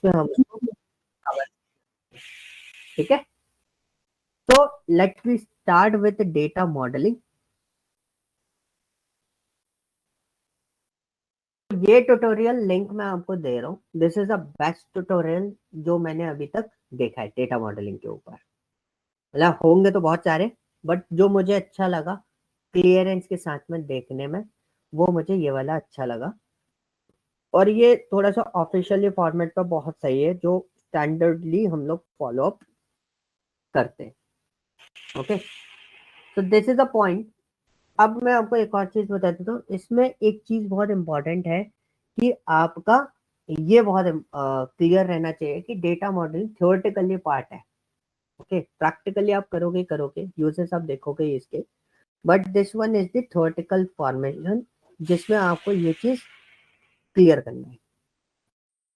उसमें हम उसको cover, ठीक है। तो let we start with data modelling. ये ट्यूटोरियल लिंक मैं आपको दे रहा हूँ, this is the best tutorial जो मैंने अभी तक देखा है डेटा मॉडलिंग के ऊपर। मतलब होंगे तो बहुत सारे, बट जो मुझे अच्छा लगा क्लियरेंस के साथ में देखने में, वो मुझे ये वाला अच्छा लगा। और ये थोड़ा सा ऑफिशियली फॉर्मेट पर बहुत सही है, जो स्टैंडर्डली हम लोग फॉलो अप करते हैं। ओके, तो दिस इज द पॉइंट। अब मैं आपको एक और चीज बता देता हूँ, इसमें एक चीज बहुत इंपॉर्टेंट है कि आपका ये बहुत क्लियर रहना चाहिए कि डेटा मॉडलिंग थ्योरेटिकली पार्ट है। ओके, प्रैक्टिकली आप करोगे करोगे, यूजेस आप देखोगे इसके, but this one is the theoretical formation जिसमें आपको ये चीज क्लियर करना है।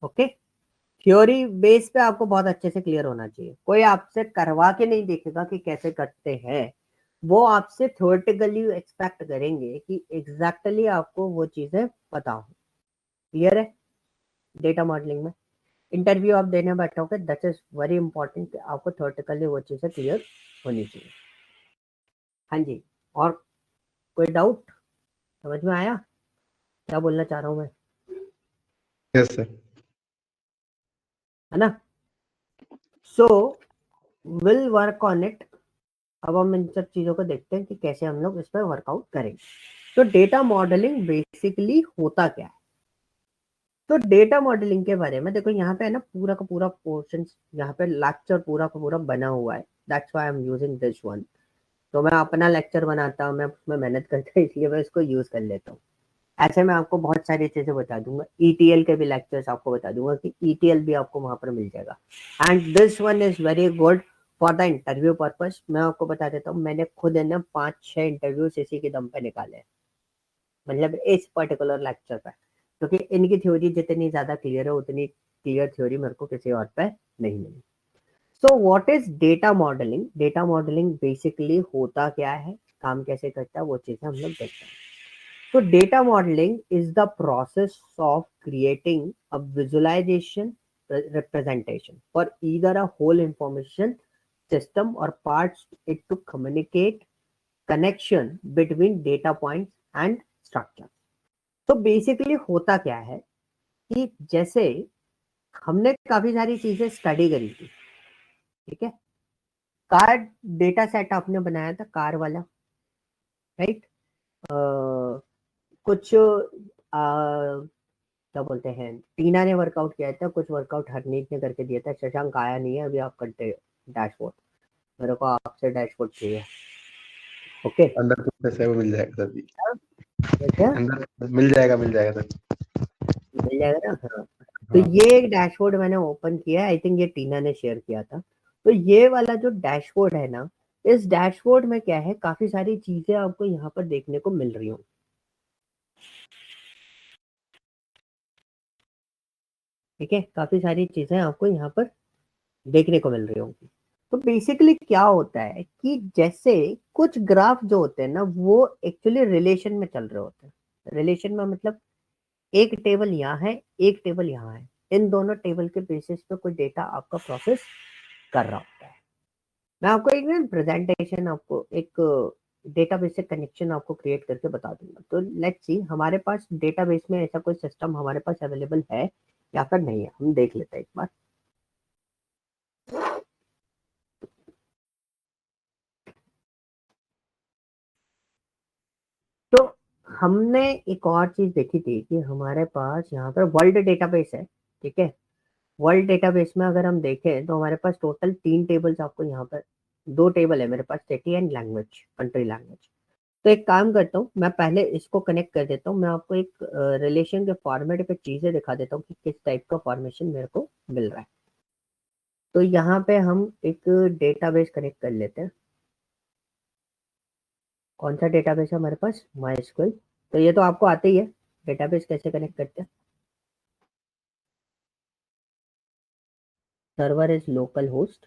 ओके, थ्योरी बेस पे आपको बहुत अच्छे से क्लियर होना चाहिए। कोई आपसे करवा के नहीं देखेगा कि कैसे करते हैं, वो आपसे थ्योरेटिकली एक्सपेक्ट करेंगे कि एग्जैक्टली आपको वो चीजें पता हो। क्लियर है? डेटा मॉडलिंग में इंटरव्यू आप देने बैठोगे, दैट इज वेरी इंपॉर्टेंट कि आपको थ्योरेटिकली वो चीजें क्लियर होनी चाहिए। हाँ जी, और कोई डाउट समझ में आया क्या बोलना चाह रहा हूँ मैं? Yes sir. है ना? So will work on it. अब हम इन सब चीजों को देखते हैं कि कैसे हम लोग इस पर वर्कआउट करेंगे। तो डेटा मॉडलिंग बेसिकली होता क्या है? तो डेटा मॉडलिंग के बारे में देखो, यहाँ पे है ना पूरा का पूरा पोर्शन, यहाँ पे लेक्चर पूरा का पूरा बना हुआ है, that's why I am using this one. तो मैं अपना लेक्चर बनाता हूँ, मैं उसमें मेहनत करता हूँ, इसलिए मैं इसको यूज कर लेता हूँ। ऐसे मैं आपको बहुत सारी चीजें बता दूंगा, ईटीएल के भी लेक्चर्स आपको बता दूंगा कि ईटीएल भी आपको वहां पर मिल जाएगा। And this one is very good for the interview purpose. मैं आपको बता देता हूँ, मैंने खुद है ना 5-6 इंटरव्यूज इसी के दम पे निकाले हैं, मतलब इस पर्टिकुलर लेक्चर पे, क्योंकि इनकी थ्योरी जितनी ज्यादा क्लियर है उतनी क्लियर थ्योरी मेरे को किसी और पे नहीं मिली। So what is data modelling? Data modelling basically होता क्या है, काम कैसे करता है, वो चीजें हम लोग देखते हैं। So data modeling is the process of creating a visualization representation for either a whole information system or parts it to communicate connection between data points and structure. तो बेसिकली होता क्या है कि जैसे हमने काफी सारी चीजें स्टडी करी थी, ठीक है, कार डेटा सेट आपने बनाया था कार वाला, राइट? कुछ क्या बोलते हैं, टीना ने वर्कआउट किया था, कुछ वर्कआउट हरनीत ने करके दिया था, शशांक आया नहीं है अभी, आप करते डैशबोर्ड, मेरे को आपसे डैशबोर्ड चाहिए। ओके, अंदर प्रोसेस है वो मिल जाएगा सर। क्या अंदर मिल जाएगा सर। मिल जाएगा ना? हाँ, तो हाँ। ये एक डैशबोर्ड मैंने ओपन किया, आई थिंक ये टीना ने शेयर किया था। तो ये वाला जो डैशबोर्ड है ना, इस डैशबोर्ड में क्या है, काफी सारी चीजें आपको यहाँ पर देखने को मिल रही होंगी, ठीक है, काफी सारी चीजें आपको यहाँ पर देखने को मिल रही होंगी। तो बेसिकली क्या होता है कि जैसे कुछ ग्राफ जो होते हैं ना, वो एक्चुअली रिलेशन में चल रहे होते हैं। रिलेशन में मतलब एक टेबल यहाँ है, एक टेबल यहाँ है, इन दोनों टेबल के बेसिस पे कोई डेटा आपका प्रोसेस कर रहा होता है। मैं आपको एक ना प्रेजेंटेशन, आपको एक डेटाबेस से कनेक्शन आपको क्रिएट करके बता दूंगा। तो लेट्स सी हमारे पास डेटाबेस में ऐसा कोई सिस्टम हमारे पास अवेलेबल है या फिर नहीं है, हम देख लेते हैं एक बार। तो हमने एक और चीज देखी थी कि हमारे पास यहाँ पर वर्ल्ड डेटाबेस है, ठीक है। वर्ल्ड डेटाबेस में अगर हम देखें तो हमारे पास टोटल 3 टेबल्स आपको यहाँ पर, 2 टेबल है मेरे पास, city and language, country language. तो एक काम करता हूँ, मैं पहले इसको कनेक्ट कर देता हूँ, मैं आपको एक रिलेशन के फॉर्मेट पे चीजें दिखा देता हूँ कि किस टाइप का फॉर्मेशन मेरे को मिल रहा है। तो यहाँ पे हम एक डेटाबेस कनेक्ट कर लेते हैं। कौन सा डेटाबेस है हमारे पास? माई। तो ये तो आपको आते ही है, डेटाबेस कैसे कनेक्ट करते हैं। Server is local host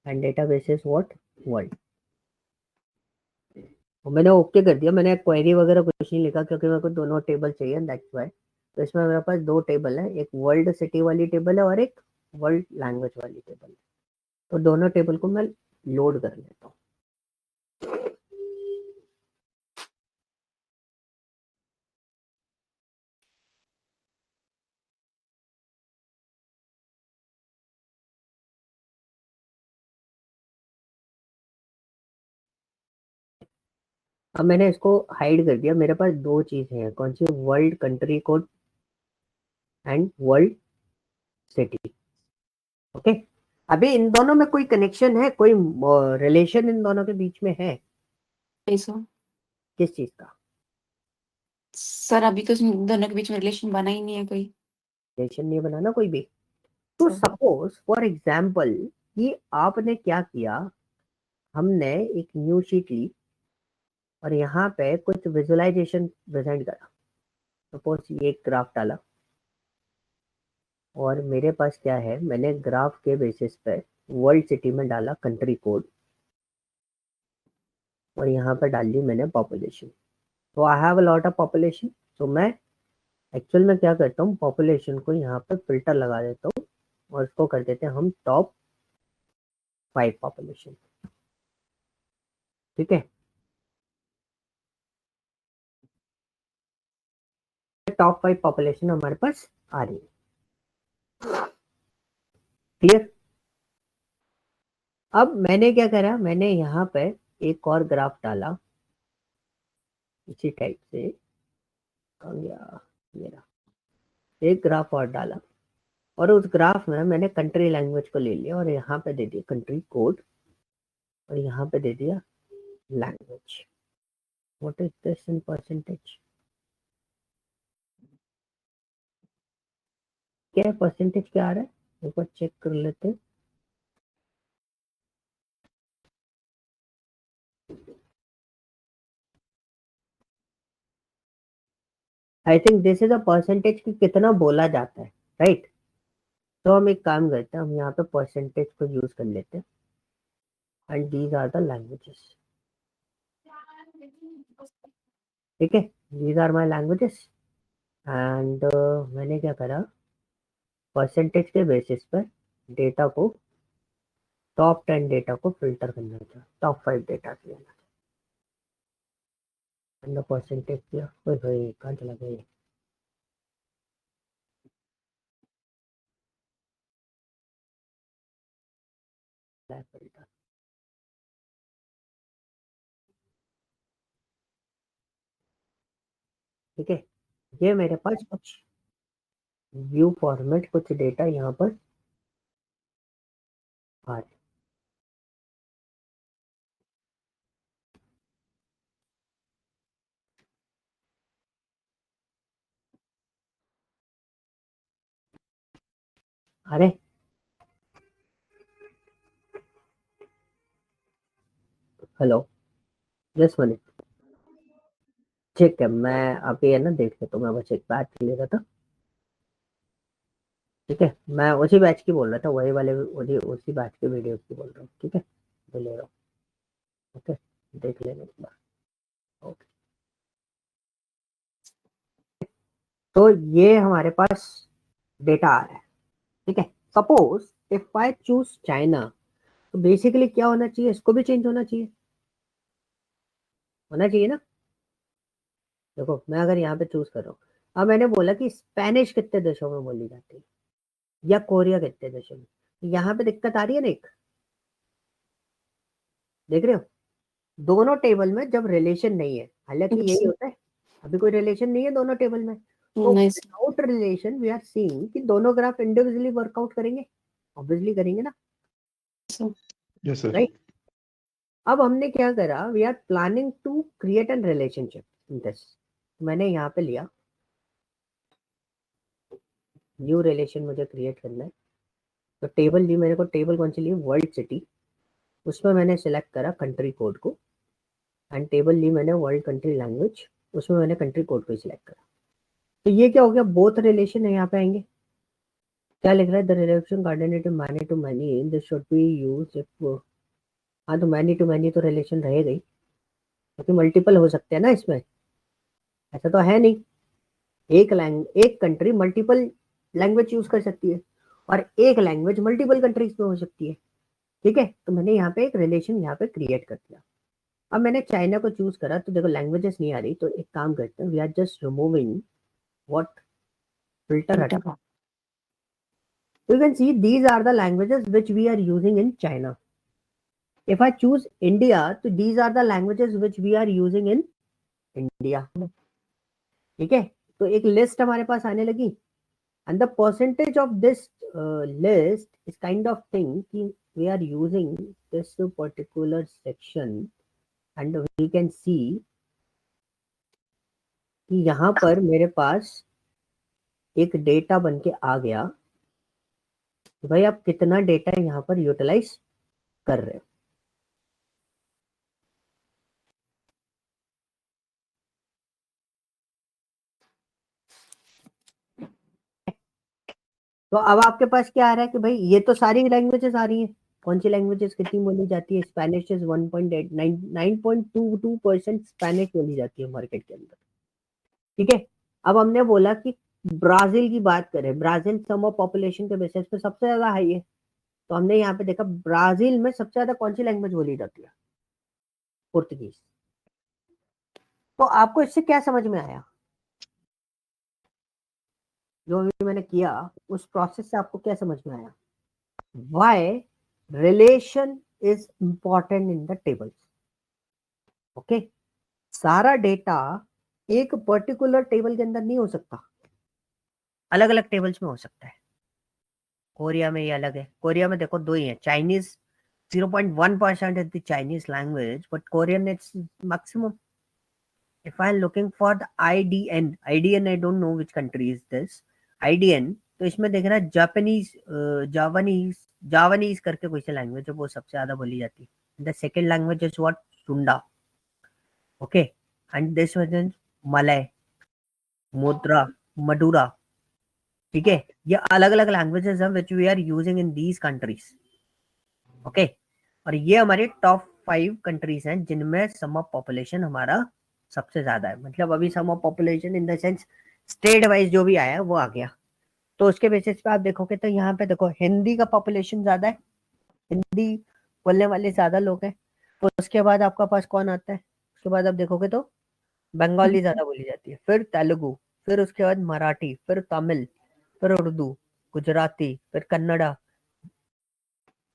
and database is what? World. मैंने ओके कर दिया, मैंने क्वेरी वगैरह कुछ नहीं लिखा क्योंकि मेरे को दोनों टेबल चाहिए, दैट्स व्हाई तो इसमें मेरे पास दो टेबल है, एक वर्ल्ड सिटी वाली टेबल है और एक वर्ल्ड लैंग्वेज वाली टेबल है। तो दोनों टेबल को मैं लोड कर लेता हूँ। अब मैंने इसको हाइड कर दिया। मेरे पास दो चीजें हैं, कौन सी? World country code and world city. Okay, अभी इन दोनों में कोई कनेक्शन है, कोई रिलेशन इन दोनों के बीच में है? सर किस चीज का सर अभी तो इन दोनों के बीच में रिलेशन बना ही नहीं है कोई। रिलेशन नहीं बनाना कोई भी। तो सर सपोज फॉर एग्जाम्पल कि आपने क्या किया, हमने एक न्यू शीट ली और यहाँ पे कुछ विजुअलाइजेशन प्रेजेंट करा। सपोज ये एक ग्राफ डाला और मेरे पास क्या है, मैंने ग्राफ के बेसिस पे वर्ल्ड सिटी में डाला कंट्री कोड और यहाँ पे डाल दी मैंने पॉपुलेशन। तो I have a lot of population. तो मैं एक्चुअल में क्या करता हूँ, पॉपुलेशन को यहाँ पे फिल्टर लगा देता हूँ और इसको कर देते हैं हम टॉप 5 पॉपुलेशन। ठीक है, टॉप 5 पॉपुलेशन हमारे पास आ रही है। क्लियर? अब मैंने क्या करा, मैंने यहाँ पे एक और ग्राफ डाला इसी टाइप से, कहाँ गया मेरा, एक ग्राफ और डाला और उस ग्राफ में मैंने कंट्री लैंग्वेज को ले लिया और यहाँ पे दे दिया कंट्री कोड और यहाँ पे दे दिया language. What is this in percentage? क्या परसेंटेज क्या आ रहा है, एक बार चेक कर लेते हैं। I think this is a percentage की कितना बोला जाता है, राइट? तो हम एक काम करते हैं, हम यहाँ पे परसेंटेज को यूज कर लेते हैं and these are the languages. ठीक है, these are my languages and मैंने क्या करा, परसेंटेज के बेसिस पर डेटा को, टॉप 10 डेटा को फिल्टर करना था, टॉप 5 डेटा किया एंड परसेंटेज किया। ओए होए कहाँ चला गया ये? फिल्टर। ठीक है, ये मेरे पास कुछ व्यू फॉर्मेट, कुछ डेटा यहाँ पर आ रहे। अरे हेलो, जस्ट मिनट। ठीक है, मैं अभी है ना देख लेता हूँ, मैं बस एक बैच ले रहा था। ठीक है, मैं उसी बैच की बोल रहा था, वही वाले उसी बैच के वीडियो की बोल रहा हूँ। ठीक है, तो ले रहा हूँ। ओके, देख लेना एक बार। ओके, तो ये हमारे पास डेटा आ रहा है। ठीक है, suppose if I choose China, तो बेसिकली क्या होना चाहिए, इसको भी चेंज होना चाहिए ना। देखो मैं अगर यहाँ पे चूज कर रहा हूँ, अब मैंने बोला कि स्पेनिश कितने देशों में बोली जाती है या कोरिया कितने देशों में, यहाँ पे दिक्कत आ रही है ना एक, देख रहे हो? दोनों टेबल में जब रिलेशन नहीं है, हालांकि यही होता है, अभी कोई रिलेशन नहीं है दोनों टेबल में, तो नहीं without relation we are seeing कि दोनों ग्राफ इंडिविजुअली वर्कआउट करेंगे, ऑब्वियसली करेंगे ना, सर। Yes sir. राइट? अब हमने क्या करा, we are planning to create an relationship in this. मैंने यहाँ पे लिया न्यू रिलेशन, मुझे क्रिएट करना है। तो टेबल ली मेरे को, टेबल कौन सी ली, वर्ल्ड सिटी। उसमें मैंने सिलेक्ट करा कंट्री कोड को एंड टेबल ली मैंने वर्ल्ड कंट्री लैंग्वेज, उसमें मैंने कंट्री कोड को सिलेक्ट करा। तो ये क्या हो गया, बोथ रिलेशन है यहाँ पे आएंगे। क्या लिख रहा है, the relation coordinative many to many this should be used if, हाँ तो मैनी टू मैनी तो रिलेशन रहेगा ही, क्योंकि मल्टीपल हो सकते हैं ना इसमें, ऐसा तो है नहीं। एक कंट्री मल्टीपल लैंग्वेज यूज कर सकती है और एक लैंग्वेज मल्टीपल कंट्रीज में हो सकती है, ठीक है। तो मैंने यहाँ पे एक रिलेशन यहाँ पे क्रिएट कर दिया। अब मैंने चाइना को चूज करा, तो देखो लैंग्वेजेस नहीं आ रही, तो एक काम करते हैं, we are just removing what, filter हटा। You can see these are the languages which we are using in China. If I choose India, so these are the languages which we are using in India. ठीक है, तो एक list हमारे पास आने लगी, and the percentage of this list is kind of thing कि we are using this particular section, and we can see कि यहाँ पर मेरे पास एक डेटा बन के आ गया कि भाई आप कितना डेटा यहाँ पर यूटिलाइज कर रहे हो। तो अब आपके पास क्या आ रहा है कि भाई ये तो सारी लैंग्वेजेस आ रही हैं। कौन सी लैंग्वेजेस कितनी बोली जाती है? स्पेनिश इज 9.22% स्पेनिश बोली जाती है मार्केट के अंदर, ठीक है। अब हमने बोला कि ब्राजील की बात करें, ब्राजील सम ऑफ पॉपुलेशन के बेसिस पे सबसे ज्यादा हाई है, तो हमने यहाँ पे देखा ब्राजील में सबसे ज्यादा कौन सी लैंग्वेज बोली जाती है? पुर्तगीज। तो आपको इससे क्या समझ में आया? जो भी मैंने किया उस प्रोसेस से आपको क्या समझ में आया? Why relation is important in the tables? Okay, सारा डेटा एक पर्टिकुलर टेबल के अंदर नहीं हो सकता, अलग अलग टेबल्स में हो सकता है। कोरिया में ये अलग है, कोरिया में देखो दो ही है, Chinese 0.1% is the Chinese language, but Korean it's maximum. If I am looking for the IDN I don't know which country is this IDN, तो इसमें देख रहा है जावानीज करके कोई सी लैंग्वेज है, वो सबसे ज्यादा बोली जाती है। The second language is what? Sunda, okay, and this was in Malay, मुद्रा, मडुरा, ठीक है। ये अलग अलग लैंग्वेजेस हैं which we are using in these countries, okay. और ये हमारी टॉप 5 कंट्रीज हैं जिनमें सम ऑफ पॉपुलेशन हमारा सबसे ज्यादा है। मतलब अभी sum of population in the sense state wise जो भी आया वो आ गया। तो उसके बेसिस पे आप देखोगे तो यहाँ पे देखो हिंदी का पॉपुलेशन ज्यादा है, हिंदी बोलने वाले ज्यादा लोग हैं। तो उसके बाद आपका पास कौन आता है? उसके बाद आप देखोगे तो बंगाली ज्यादा बोली जाती है, फिर तेलुगु, फिर उसके बाद मराठी, फिर तमिल, फिर उर्दू, गुजराती, फिर कन्नड़ा,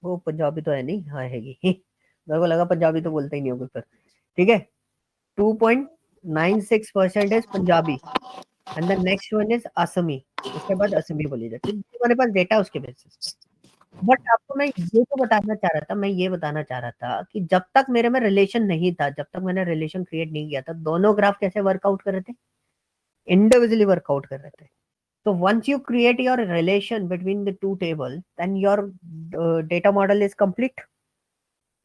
वो पंजाबी तो है नहीं, हाँ हैगी मेरे को लगा पंजाबी तो बोलते ही नहीं होगा फिर, ठीक है। 2.96% is Punjabi and the next one is Assamese, उसके बाद असमी बोली जाती है। हमारे पास डेटा उसके बेसिस। बट आपको मैं ये तो बताना चाह रहा था, मैं ये बताना चाह रहा था कि जब तक मेरे में रिलेशन नहीं था, जब तक मैंने रिलेशन क्रिएट नहीं किया था, दोनों ग्राफ कैसे वर्कआउट कर रहे थे? इंडिविजुअली वर्कआउट कर रहे थे। तो once you create your relation between the two table, then your data model is complete.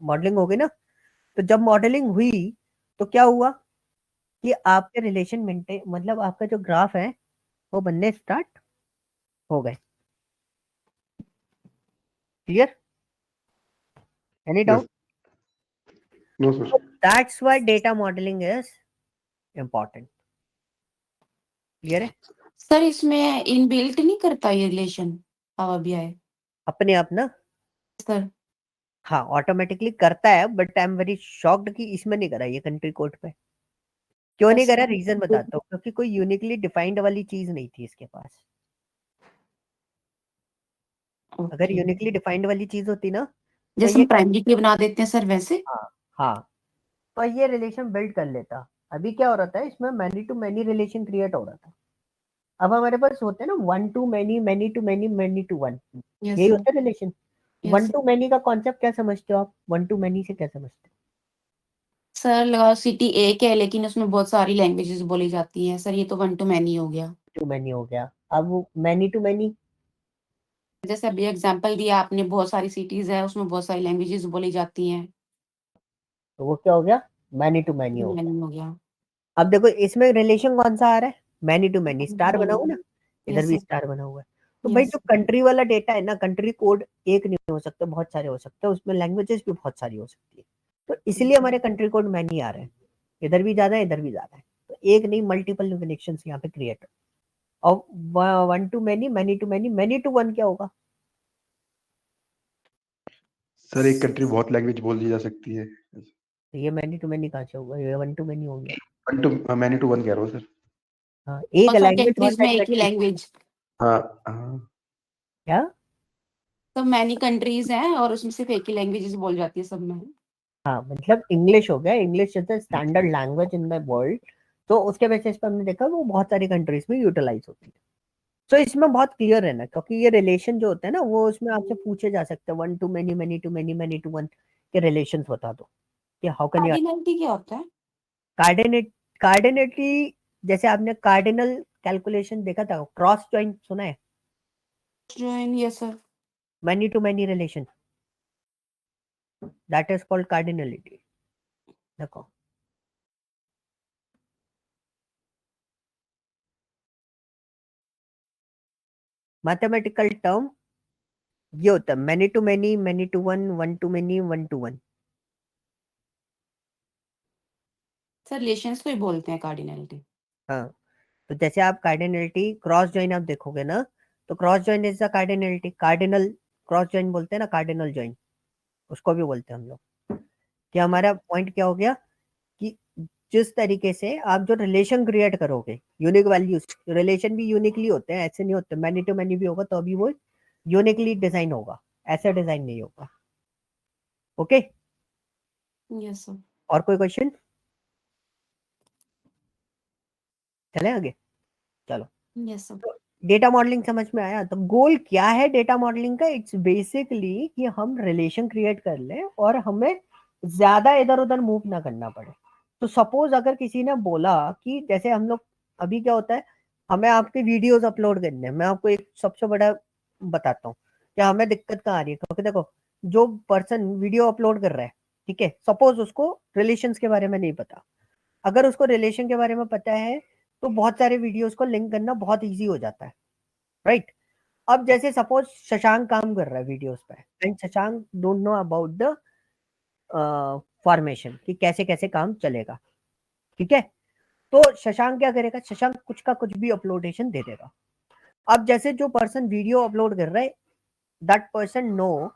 Modelling हो गई ना। तो जब मॉडलिंग हुई तो क्या हुआ कि आपके रिलेशन मेंटेन, मतलब आपका जो ग्राफ है वो बनने स्टार्ट हो गए। Clear? Any doubt? No, sir. That's why data modelling is important. Clear है? सर इसमें इनबिल्ट नहीं करता ये रिलेशन पावर बीआई? अपने आप ना, सर हाँ ऑटोमेटिकली करता है, but I am very shocked कि इसमें नहीं करा ये कंट्री कोड पे। क्यों नहीं करा? रीजन बताता हूँ, क्योंकि कोई यूनिकली डिफाइंड वाली चीज नहीं थी इसके पास। अगर ओके, यूनिकली डिफाइंड वाली चीज होती ना तो जैसे ये हम प्राइमरी की बना देते हैं सर वैसे। हाँ हाँ, तो ये रिलेशन बिल्ड कर लेता। अभी क्या हो रहा था इसमें? Many to many relation create हो रहा था। अब हमारे पास होते हैं ना one to many, many to many, many to one, yes यही सर, होता है relation. Yes one sir. To many का कॉन्सेप्ट क्या समझते हो आप? वन टू मैनी से क्या समझते हो? सर लगाओ सिटी एक है लेकिन उसमें बहुत सारी लैंग्वेजेस बोली जाती हैं सर, ये तो वन टू मैनी हो गया। टू मैनी हो गया। अब मैनी टू मैनी, जैसे अभी एग्जांपल दिया आपने, बहुत सारी सिटीज है उसमें बहुत सारी लैंग्वेजेस बोली जाती हैं, तो वो क्या हो गया? मैनी टू मैनी हो गया। मैनी हो गया। अब देखो इसमें रिलेशन कौन सा आ रहा है? मैनी टू मैनी, स्टार बना हुआ ना, इधर यस भी सर, स्टार बना हुआ है। तो भाई यस जो कंट्री वाला डेटा है ना, कंट्री कोड एक नहीं हो सकता, बहुत सारे हो सकते हैं, उसमें लैंग्वेजेस भी बहुत सारी हो सकती है। तो इसलिए हमारे कंट्री कोड मैनी आ रहे हैं, इधर भी ज्यादा है, इधर भी ज्यादा है। तो एक नहीं, मल्टीपल कनेक्शन यहाँ पे क्रिएट और one to many, many to many, many to one क्या होगा? सर एक कंट्री बहुत लैंग्वेज बोली जा सकती है। तो ये मैनी टू मैनी कहाँ से होगा? ये वन टू मैनी हो गया। One to many to one कह रहा हूँ सर। हाँ, एक बहुत सारी लैंग्वेज बहुत कंट्रीज में सारी एक ही कंट्री। लैंग्वेज, हाँ हाँ क्या? तो मैनी कंट्रीज हैं और उसमें सिर्फ एक ही लैंग्वेजेस बोल जाती है सब में। हाँ, मतलब इंग्लिश हो गया, English is the standard language in the world. तो उसके बेसिस पर हमने देखा वो बहुत सारी कंट्रीज में यूटिलाइज होती है। तो इसमें बहुत क्लियर है ना, क्योंकि ये रिलेशन जो होते हैं ना, वो उसमें आपसे पूछे जा सकते हैं, one to many, many to many, many to one के रिलेशंस बता दो कि हाउ कैन यू। कार्डिनलिटी क्या होता है? कार्डिनेटली, जैसे आपने कार्डिनल कैलकुलेशन देखा था, क्रॉस जॉइन सुना है? Join, yes sir. Many to many relation, that is called cardinality. देखो, मैथमेटिकल टर्म ये होता है many to many, many to one, one to many, one to one. Sir relations को ही बोलते हैं कार्डिनलिटी। हाँ, तो जैसे आप कार्डिनलिटी क्रॉस जॉइन आप देखोगे ना, तो cross join is the cardinality. Cardinal cross join बोलते हैं ना, कार्डिनल जॉइन उसको भी बोलते हैं हम लोग। कि हमारा पॉइंट क्या हो गया कि जिस तरीके से आप जो रिलेशन क्रिएट करोगे, यूनिक वैल्यूज, रिलेशन भी यूनिकली होते हैं, ऐसे नहीं होते। मैनी टू मैनी भी होगा तो अभी वो यूनिकली डिजाइन होगा, ऐसे डिजाइन नहीं होगा। Okay, yes sir. और कोई क्वेश्चन? चले आगे, चलो। Yes sir. तो डेटा मॉडलिंग समझ में आया। तो गोल क्या है डेटा मॉडलिंग का? इट्स बेसिकली कि हम रिलेशन क्रिएट कर लें और हमें ज्यादा इधर उधर मूव ना करना पड़े। तो सपोज अगर किसी ने बोला कि जैसे हम लोग अभी क्या होता है, हमें आपके वीडियोस अपलोड करने हैं। मैं आपको एक सबसे बड़ा बताता हूँ कि हमें दिक्कत कहाँ आ रही है। क्योंकि देखो, जो पर्सन वीडियो अपलोड कर रहा है, ठीक है, सपोज उसको रिलेशंस के बारे में नहीं पता। अगर उसको रिलेशन के बारे में पता है तो बहुत सारे वीडियोस को लिंक करना बहुत इजी हो जाता है, राइट? अब जैसे सपोज शशांक काम कर रहा है वीडियोस पे, and Shashank don't know about the formation कि कैसे कैसे काम चलेगा, ठीक है? तो शशांक क्या करेगा? शशांक कुछ का कुछ भी अपलोडेशन दे देगा। अब जैसे जो पर्सन वीडियो अपलोड कर रहा है, दैट पर्सन नो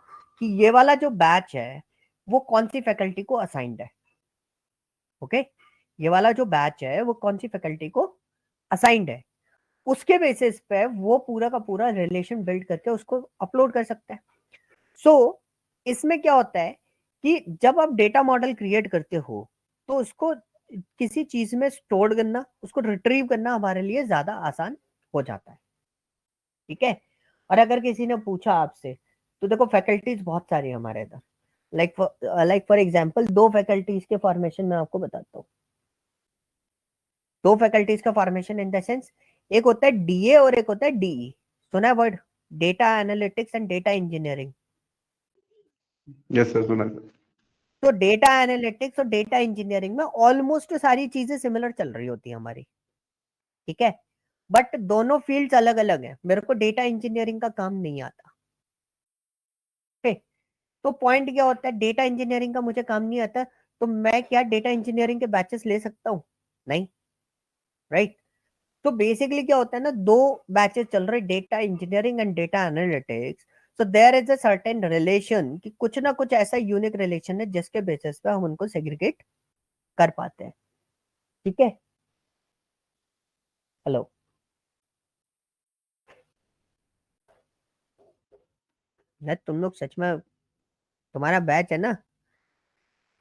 कि ये वाला जो बैच है वो कौन सी फैकल्टी को असाइंड है। ओके, ये वाला जो बैच है वो कौन सी फैकल्टी को असाइंड है। उसके बेसिस पे वो पूरा का पूरा रिलेशन बिल्ड करके उसको अपलोड कर सकता है। सो इसमें क्या होता है कि जब आप डेटा मॉडल क्रिएट करते हो तो उसको किसी चीज में स्टोर करना, उसको रिट्रीव करना हमारे लिए ज्यादा आसान हो जाता है, ठीक है? और अगर किसी ने पूछा आपसे, तो देखो फैकल्टीज बहुत सारी है हमारे इधर। लाइक फॉर एग्जांपल, दो फैकल्टीज के फॉर्मेशन में आपको बताता हूँ। दो फैकल्टीज का फॉर्मेशन इन द सेंस, एक होता है डीए और एक होता है डीई। सुना है word? Data analytics and data engineering. Yes sir सुना सर। तो डेटा एनालिटिक्स और डेटा इंजीनियरिंग में ऑलमोस्ट सारी चीजें सिमिलर चल रही होती है हमारी, ठीक है? बट दोनों फील्ड्स अलग अलग हैं। मेरे को डेटा इंजीनियरिंग का काम नहीं आता, ठीक? तो पॉइंट क्या होता है, डेटा इंजीनियरिंग का मुझे काम नहीं आता, तो मैं क्या डेटा इंजीनियरिंग के बैचेस ले सकता हूँ? नहीं, राइट? तो बेसिकली क्या होता है ना, दो बैचेस चल रहे, data engineering and data analytics. So there is a certain relation कि कुछ ना कुछ ऐसा यूनिक रिलेशन है जिसके बेसिस पे हम उनको सेग्रीगेट कर पाते हैं, ठीक है? हेलो, यार तुम लोग सच में, तुम्हारा बैच है ना,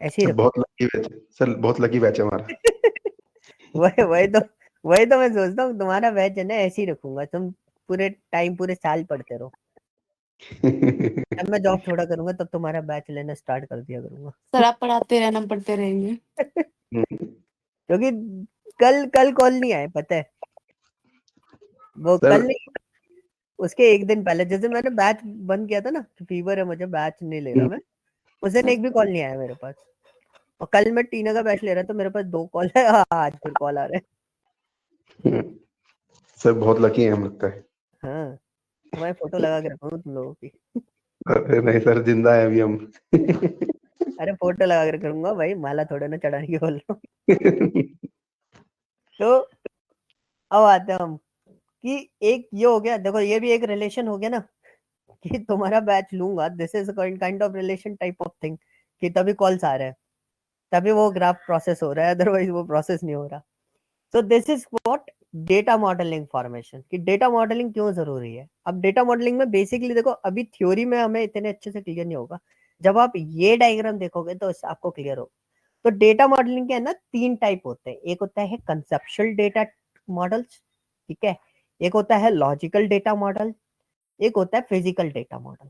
ऐसे ही सर रखो। बहुत लकी बैच है सर, बहुत लकी बैच है हमारा। वही तो मैं सोचता हूँ, तुम्हारा बैच है ना, ऐसे ही रखूंगा। तुम पूरे टाइम, पूरे साल पढ़ते रहो। जब मैं जॉब छोड़ा करूंगा तब तुम्हारा बैच लेना स्टार्ट कर दिया करूंगा। सर आप पढ़ाते रहना, हम पढ़ते रहेंगे। क्योंकि कल कल कॉल नहीं आए, पता है? वो सर कल नहीं, उसके एक दिन पहले, जैसे मैंने बैच बंद किया था ना, फीवर है मुझे, बैच नहीं ले रहा मैं, उस दिन एक भी कॉल नहीं आया मेरे पास। और कल मैं टीना का बैच ले रहा था, मेरे पास 2 कॉल है। आज फिर कॉल आ रहे सर बहुत लकी है हम लगता है। हैं। हाँ, तुम्हारी फोटो लगा के रखूंगा तुम लोगों की। अरे नहीं सर, जिंदा है अभी हम। अरे फोटो लगा के रखूंगा भाई, माला थोड़ा ना चढ़ाने की बोल रहा हूँ। तो अब आते हैं हम कि एक ये हो गया, देखो ये भी एक रिलेशन हो गया ना कि तुम्हारा बैच लूंगा, this is kind of relation type of thing, कि तभी कॉल्स आ रहे हैं, तभी वो ग्राफ प्रोसेस हो रहा है, अदरवाइज वो प्रोसेस नहीं हो रहा। So this is what data modelling formation, कि डेटा मॉडलिंग क्यों जरूरी है। अब डेटा मॉडलिंग में बेसिकली देखो, अभी थ्योरी में हमें इतने अच्छे से क्लियर नहीं होगा, जब आप ये डायग्राम देखोगे तो इससे आपको क्लियर होगा। तो डेटा मॉडलिंग के है ना 3 टाइप होते हैं, एक होता है कंसेप्चुअल डेटा मॉडल्स, ठीक है, एक होता है लॉजिकल डेटा मॉडल, एक होता है फिजिकल डेटा मॉडल।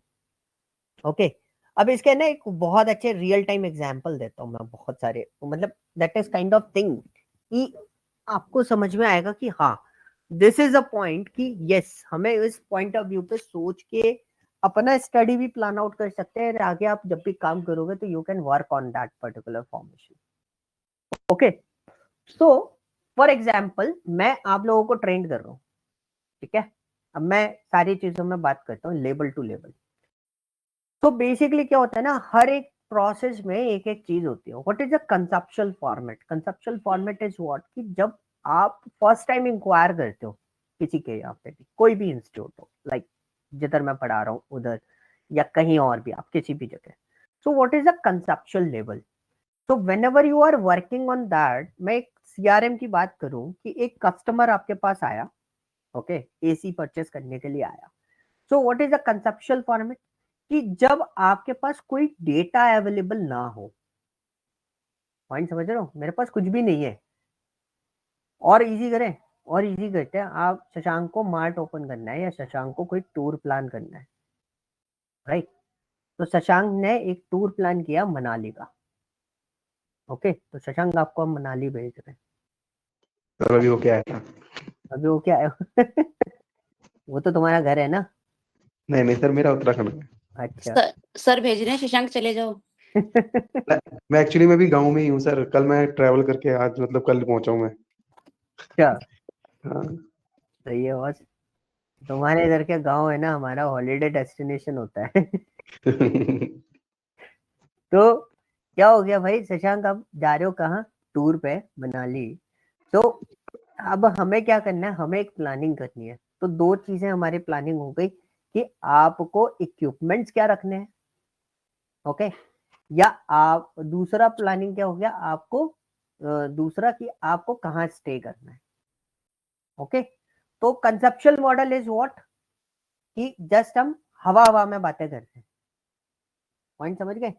ओके, अब इसके ना एक बहुत अच्छे रियल टाइम एग्जांपल देता हूँ मैं, बहुत सारे, मतलब that is kind of thing कि आपको समझ में आएगा कि हाँ दिस इज अ पॉइंट, कि यस हमें इस पॉइंट ऑफ व्यू पे सोच के अपना स्टडी भी प्लान आउट कर सकते हैं, आगे आप जब भी काम करोगे तो you can work on that particular formation. Okay, so for example मैं आप लोगों को ट्रेंड कर रहा हूँ, ठीक है, अब मैं सारी चीजों में बात करता हूँ लेवल टू लेवल। तो बेसिकली क्या होता है ना, हर एक प्रोसेस में एक एक चीज होती है। What is a conceptual format? Conceptual format is what, कि जब आप फर्स्ट टाइम इंक्वायर करते हो किसी के यहाँ पे भी, कोई भी इंस्टीट्यूट हो, लाइक जिधर मैं पढ़ा रहा हूँ उधर, या कहीं और भी, आप किसी भी जगह। So what is a conceptual level? तो whenever you are working on that, मैं एक सीआरएम की बात करूं कि एक कस्टमर आपके पास आया, ओके, एसी परचेस करने के लिए आया। सो what is a conceptual format, कि जब आपके पास कोई डेटा अवेलेबल ना हो, पॉइंट समझ रहे हो, मेरे पास कुछ भी नहीं है, और इजी करें, और इजी करते हैं, आप शशांक को मार्ट ओपन करना है या शशांक को कोई टूर प्लान करना है, राइट? तो शशांक ने एक टूर प्लान किया मनाली का, ओके, तो शशांक आपको हम मनाली भेज रहे हैं। सर अभी वो क्या है? अभी वो क्या है वो तो तुम्हारा घर है ना। नहीं नहीं सर, मेरा उत्तराखंड में। अच्छा सर भेज रहे हैं शशांक चले जाओ। मैं एक्चुअली मैं भी गांव में ही हूँ सर, कल मैं ट्रैवल करके आज मतलब कल पहुंचा हूँ मैं। अच्छा, हाँ। सही है बॉस, तुम्हारे इधर के गांव है ना, हमारा हॉलीडे डेस्टिनेशन होता है तो क्या हो गया भाई शशांक, आप जा रहे हो कहाँ, टूर पे, मनाली। तो अब हमें क्या करना है, हमें एक प्लानिंग करनी है। तो 2 चीजें हमारी प्लानिंग हो गई, कि आपको इक्विपमेंट्स क्या रखने हैं, ओके, या आप दूसरा प्लानिंग क्या हो गया आपको, दूसरा कि आपको कहाँ स्टे करना है, ओके। तो कंसेप्चुअल मॉडल इज व्हाट, कि जस्ट हम हवा हवा में बातें करते हैं, पॉइंट समझ गए? Yes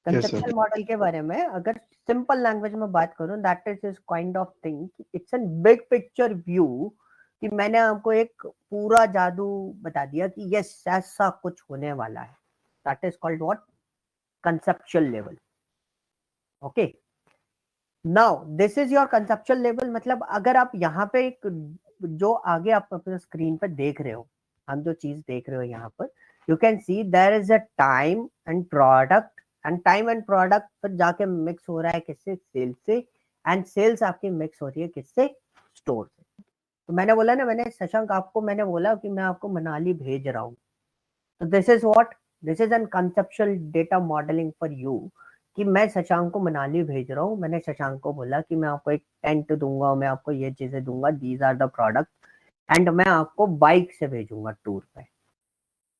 conceptual sir. मॉडल के बारे में अगर सिंपल लैंग्वेज में बात करूं, that is kind of thing, it's an big picture view, कि मैंने आपको एक पूरा जादू बता दिया कि यस ऐसा कुछ होने वाला है, that is called what, conceptual level. Okay, now this is your conceptual level. मतलब अगर आप यहाँ पे एक, जो आगे आप अपने स्क्रीन पर देख रहे हो, हम जो चीज देख रहे हो यहाँ पर, you can see there is a time and product, and time and product पर जाके मिक्स हो रहा है किससे, सेल्स से, एंड सेल्स आपकी मिक्स हो रही है किससे, स्टोर से। तो मैंने बोला ना, मैंने शशांक आपको मैंने बोला कि मैं आपको मनाली भेज रहा हूँ, तो this is what, this is an conceptual data modelling for you, कि मैं शशांक को मनाली भेज रहा हूँ। मैंने शशांक को बोला कि मैं आपको एक टेंट दूंगा, मैं आपको ये चीजें दूंगा, these are the product, and मैं आपको बाइक से भेजूंगा टूर पे।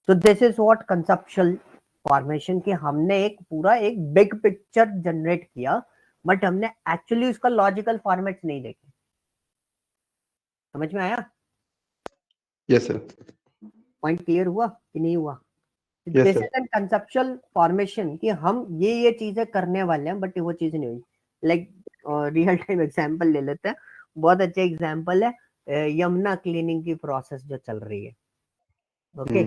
तो this is what conceptual formation, कि हमने एक पूरा एक बिग पिक्चर जनरेट किया, बट हमने एक्चुअली उसका लॉजिकल फॉर्मेट नहीं देखे। समझ में आया? Yes sir. पॉइंट क्लियर हुआ कि नहीं हुआ? Yes this sir. Is an conceptual formation, कि हम ये चीजें करने वाले हैं, बट वो चीज नहीं हुई। लाइक रियल टाइम एग्जांपल ले लेते हैं, बहुत अच्छे एग्जांपल है, यमुना क्लीनिंग की प्रोसेस जो चल रही है, ओके।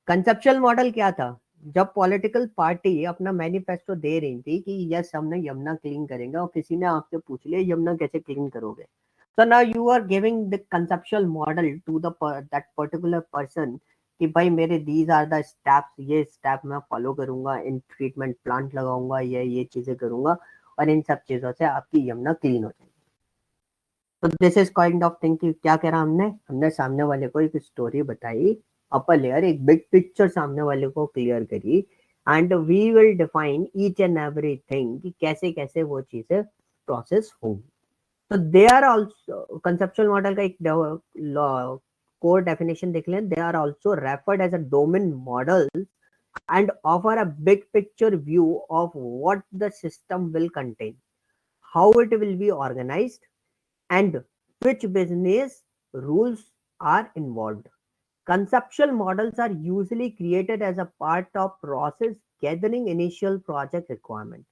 कंसेप्चुअल मॉडल क्या था, जब पॉलिटिकल पार्टी अपना मैनिफेस्टो दे रही थी कि यस हमने यमुना क्लीन करेंगे, और किसी ने आपसे पूछ लिया यमुना कैसे क्लीन करोगे, so now you are giving the conceptual model to the that particular person, कि भाई मेरे these are the steps, ये स्टेप मैं फॉलो करूंगा, इन ट्रीटमेंट प्लांट लगाऊंगा, ये चीजें करूंगा, और इन सब चीजों से आपकी यमुना क्लीन हो जाएगी। तो this is kind of thing, कि क्या कह रहा हमने सामने वाले को एक स्टोरी बताई, अपर लेयर, एक बिग पिक्चर सामने वाले को क्लियर करी, and we will define each and everything, कि कैसे कैसे वो चीजें प्रोसेस होंगी। So they are also conceptual model का एक core definition देख लें. They are also referred as a domain model and offer a big picture view of what the system will contain, how it will be organized, and which business rules are involved. Conceptual models are usually created as a part of process gathering initial project requirement.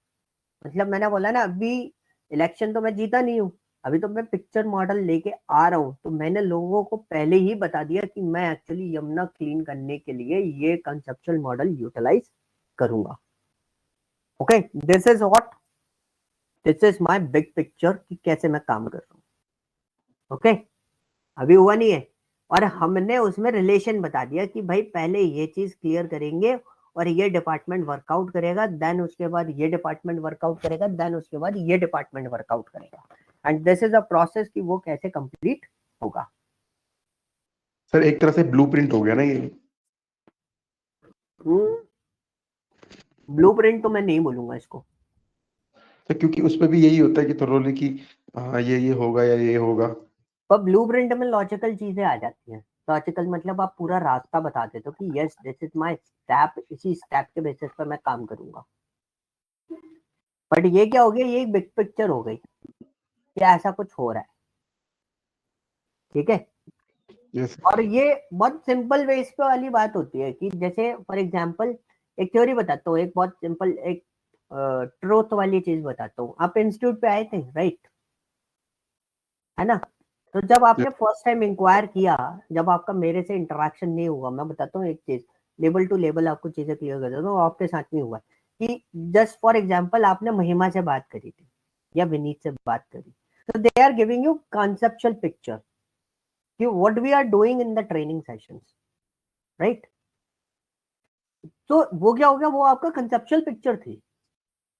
मतलब मैंने बोला ना, अभी election तो मैं जीता नहीं हूँ, अभी तो मैं पिक्चर मॉडल लेके आ रहा हूँ, तो मैंने लोगों को पहले ही बता दिया कि मैं एक्चुअली यमुना क्लीन करने के लिए ये कंसेप्चुअल मॉडल यूटिलाइज करूंगा. Okay, this is my big picture कि कैसे मैं काम कर रहा हूँ. ओके, अभी हुआ नहीं है, और हमने उसमें रिलेशन बता दिया कि भाई पहले ये चीज क्लियर करेंगे और ये डिपार्टमेंट वर्कआउट करेगा, देन उसके बाद ये डिपार्टमेंट वर्कआउट करेगा, देन उसके बाद ये डिपार्टमेंट वर्कआउट करेगा, and this is a process कि वो कैसे कंप्लीट होगा. सर एक तरह से ब्लूप्रिंट हो गया ना ये. ब्लूप्रिंट तो मैं नहीं बोलूंगा इसको, सर क्योंकि उसमें भी यही होता है कि थोरोली कि हाँ ये होगा या ये होगा. पर ब्लूप्रिंट में लॉजिकल चीजें आ जाती हैं. लॉजिकल मतलब आप पूरा रास्ता बता देते हो कि yes this is my step, इसी स्टेप के बेसिस पर मैं काम करूंगा. बट ये क्या हो गया, ये एक बिग पिक्चर हो गई कि ऐसा कुछ हो रहा है. ठीक है, यस. और ये बहुत सिंपल वेज पे वाली बात होती है कि जैसे फॉर एग्जांपल एक थ्योरी बताता हूँ, एक बहुत सिंपल एक ट्रूथ वाली चीज बताता हूँ. आप इंस्टीट्यूट पे आए थे, राइट, है ना? तो जब आपने फर्स्ट टाइम इंक्वायर किया, जब आपका मेरे से इंटरेक्शन नहीं हुआ, मैं बताता हूँ एक चीज, लेवल टू लेवल आपको चीजें क्लियर कर देता हूँ, आपके साथ नहीं हुआ कि जस्ट फॉर एग्जांपल आपने महिमा से बात करी थी या विनीत से बात करी, तो they are giving you conceptual picture कि what we are doing in the training sessions, right? तो वो क्या हो गया, वो आपका कंसेप्चुअल पिक्चर थी.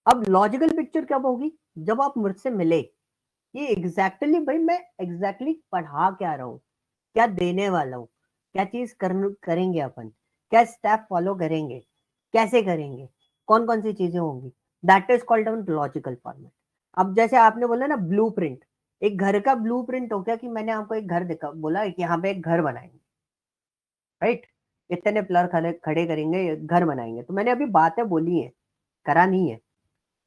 अब लॉजिकल पिक्चर कब होगी, जब आप मुझसे मिले, ये एग्जैक्टली भाई मैं एग्जैक्टली पढ़ा क्या रहा हूँ, क्या देने वाला हूँ, क्या चीज करेंगे अपन, क्या स्टेप फॉलो करेंगे, कैसे करेंगे, कौन कौन सी चीजें होंगी, that is called on logical format. अब जैसे आपने बोला ना ब्लूप्रिंट, एक घर का ब्लूप्रिंट हो गया कि मैंने आपको एक घर दिखा, बोला कि यहाँ पे एक घर बनाएंगे, राइट, इतने पिलर खड़े करेंगे, घर बनाएंगे, तो मैंने अभी बातें बोली है, करा नहीं है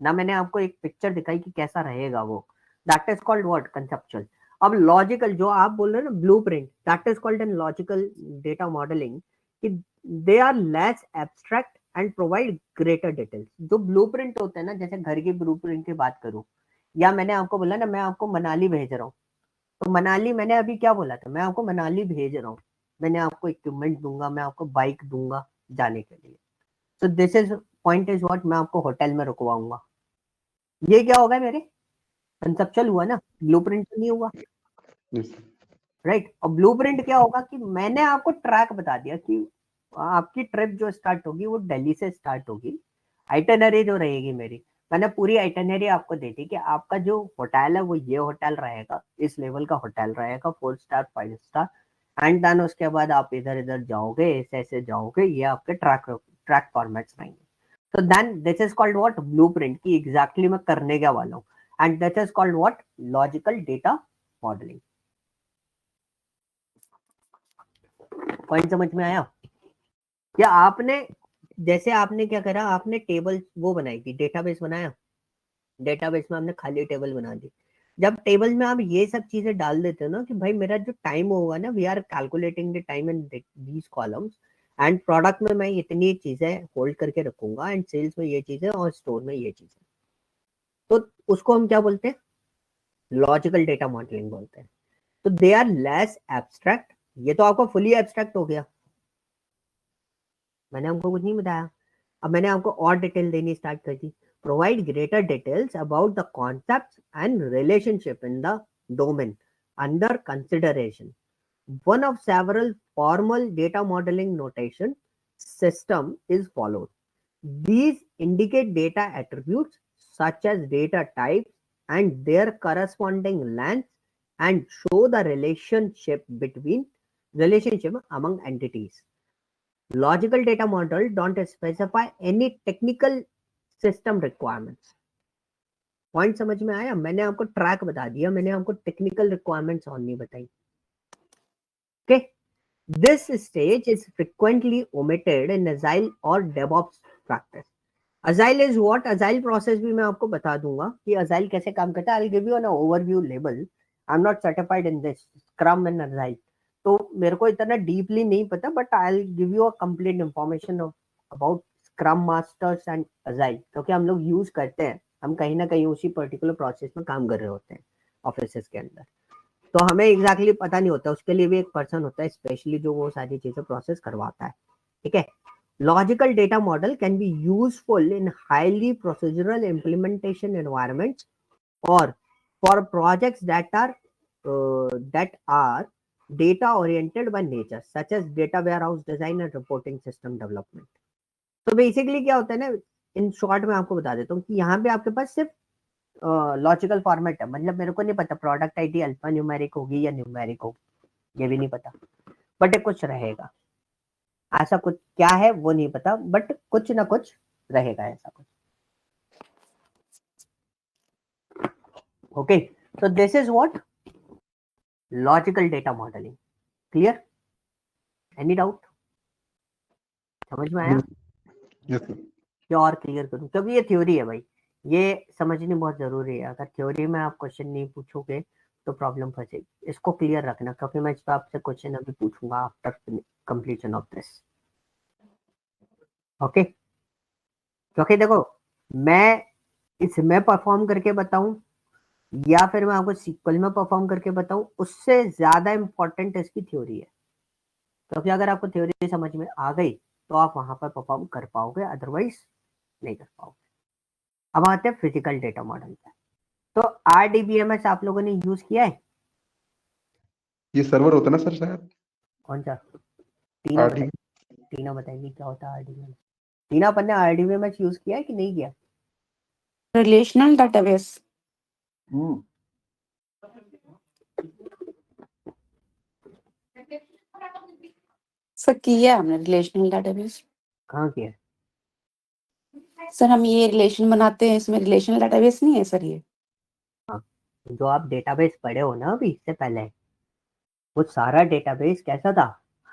ना, मैंने आपको एक पिक्चर दिखाई कि कैसा रहेगा वो. That is called what, conceptual. अब लॉजिकल जो आप बोल रहे हो ना blueprint, that is called an logical data modelling, कि they are less abstract and provide greater details. जो ब्लूप्रिंट होते हैं ना, जैसे घर की ब्लूप्रिंट की बात करूं, या मैंने आपको बोला ना मैं आपको मनाली भेज रहा हूँ, तो मनाली मैंने अभी क्या बोला था, मैं आपको मनाली भेज रहा हूँ, मैंने आपको इक्विपमेंट दूंगा, मैं आपको बाइक दूंगा जाने के लिए. So this is point is what, मैं आपको होटल में रुकवाऊंगा. ये क्या होगा मेरे, कंसेप्चुअल हुआ ना, ब्लूप्रिंट तो नहीं हुआ, यस. राइट? और ब्लूप्रिंट क्या होगा कि मैंने आपको ट्रैक बता दिया कि आपकी ट्रिप जो स्टार्ट होगी वो दिल्ली से स्टार्ट होगी, आइटनरी जो रहेगी मेरी, मैंने पूरी आइटनरी आपको दे दी कि आपका जो होटल है वो ये होटल रहेगा, इस लेवल का होटल रहेगा, 4 स्टार 5 स्टार, एंड देन उसके बाद आप इधर इधर जाओगे, ऐसे ऐसे जाओगे, ये आपके ट्रैक फॉर्मेट्स रहेंगे. तो then this is called what, blueprint, की एग्जैक्टली मैं करने क्या वाला हूँ, and that is called what, logical data modelling. Point समझ में आया? या आपने, जैसे आपने क्या करा, आपने टेबल वो बनाई थी, डेटाबेस बनाया, डेटाबेस में आपने खाली टेबल बना दी. जब टेबल में आप ये सब चीजें डाल देते हो ना कि भाई मेरा जो टाइम होगा ना, we are calculating the time in these columns, and product में मैं इतनी चीजें होल्ड करके रखूंगा, एंड सेल्स में ये चीजें और स्टोर में ये चीजें, तो उसको हम क्या बोलते हैं, लॉजिकल डेटा मॉडलिंग बोलते हैं. तो दे आर लेस एब्स्ट्रैक्ट. ये तो आपको फुली एब्स्ट्रैक्ट हो गया, मैंने आपको कुछ नहीं बताया. अब मैंने आपको और डिटेल देनी स्टार्ट कर दी. Provide greater details about the concepts and relationship in the domain under consideration. One of several formal data modeling notation system is followed. These indicate data attributes such as data types and their corresponding lengths and show the relationship among entities. Logical data model don't specify any technical system requirements. Point समझ में आया? मैंने आपको track बता दिया, मैंने आपको technical requirements और नहीं बताई। Okay, this stage is frequently omitted in agile और DevOps practice. Agile is what? Agile process भी मैं आपको बता दूंगा कि अजाइल कैसे काम करता है। I will give you an overview level. I am not certified in this scrum and agile, तो मेरे को इतना डीपली नहीं पता, but I will give you a complete information about scrum masters and agile, क्योंकि हम लोग यूज करते हैं, हम कहीं ना कहीं उसी पर्टिकुलर प्रोसेस में काम कर रहे होते हैं ऑफिस के अंदर, तो हमें एग्जैक्टली पता नहीं होता। उसके लिए भी एक पर्सन होता है स्पेशली जो वो सारी चीजें प्रोसेस करवाता है। ठीक है, logical data model can be useful in highly procedural implementation environments or for projects that are data oriented by nature, such as data warehouse design and reporting system development. तो basically क्या होता है ना, in short में आपको बता देता हूँ कि यहाँ पे आपके पास सिर्फ लॉजिकल फॉर्मेट है, मतलब मेरे को नहीं पता प्रोडक्ट आईडी अल्फा न्यूमेरिक होगी या न्यूमेरिक होगी, ये भी नहीं पता, बट कुछ रहेगा। ऐसा कुछ क्या है वो नहीं पता, बट कुछ ना कुछ रहेगा ऐसा कुछ। Okay, so this is what logical data modeling. Clear? Any doubt? समझ में आया? Yes sir. क्या और क्लियर करूं, क्योंकि ये थ्योरी है भाई, ये समझनी बहुत जरूरी है। अगर थ्योरी में आप क्वेश्चन नहीं पूछोगे तो प्रॉब्लम फंसेगी। इसको क्लियर रखना, क्योंकि मैं इस पर आपसे क्वेश्चन अभी पूछूंगा after completion of this. Okay, क्योंकि देखो मैं इसमें परफॉर्म करके बताऊं या फिर मैं आपको सीक्वल में परफॉर्म करके बताऊं, उससे ज्यादा इंपॉर्टेंट इसकी थ्योरी है। क्योंकि अगर आपको थ्योरी समझ में आ गई तो आप वहां पर परफॉर्म कर पाओगे, अदरवाइज नहीं कर पाओगे। अब आते हैं फिजिकल डेटा मॉडल पे। तो आरडीबीएमएस आप लोगों ने यूज किया है? ये सर्वर होता है ना सर शायद? कौन सा? टीना आरडी बताइए, टीना बताइए क्या होता है आरडीबीएमएस। टीना, अपन ने आरडीबीएमएस यूज किया है कि नहीं किया? Relational database. सर किया है हमने रिलेशनल डेटाबेस। कहाँ किया है? सर हम ये रिलेशन बनाते हैं, इसमें रिलेशनल डेटाबेस नहीं है सर ये। हाँ, जो आप डेटाबेस पढ़े हो ना अभी इससे पहले, वो सारा डेटाबेस कैसा था?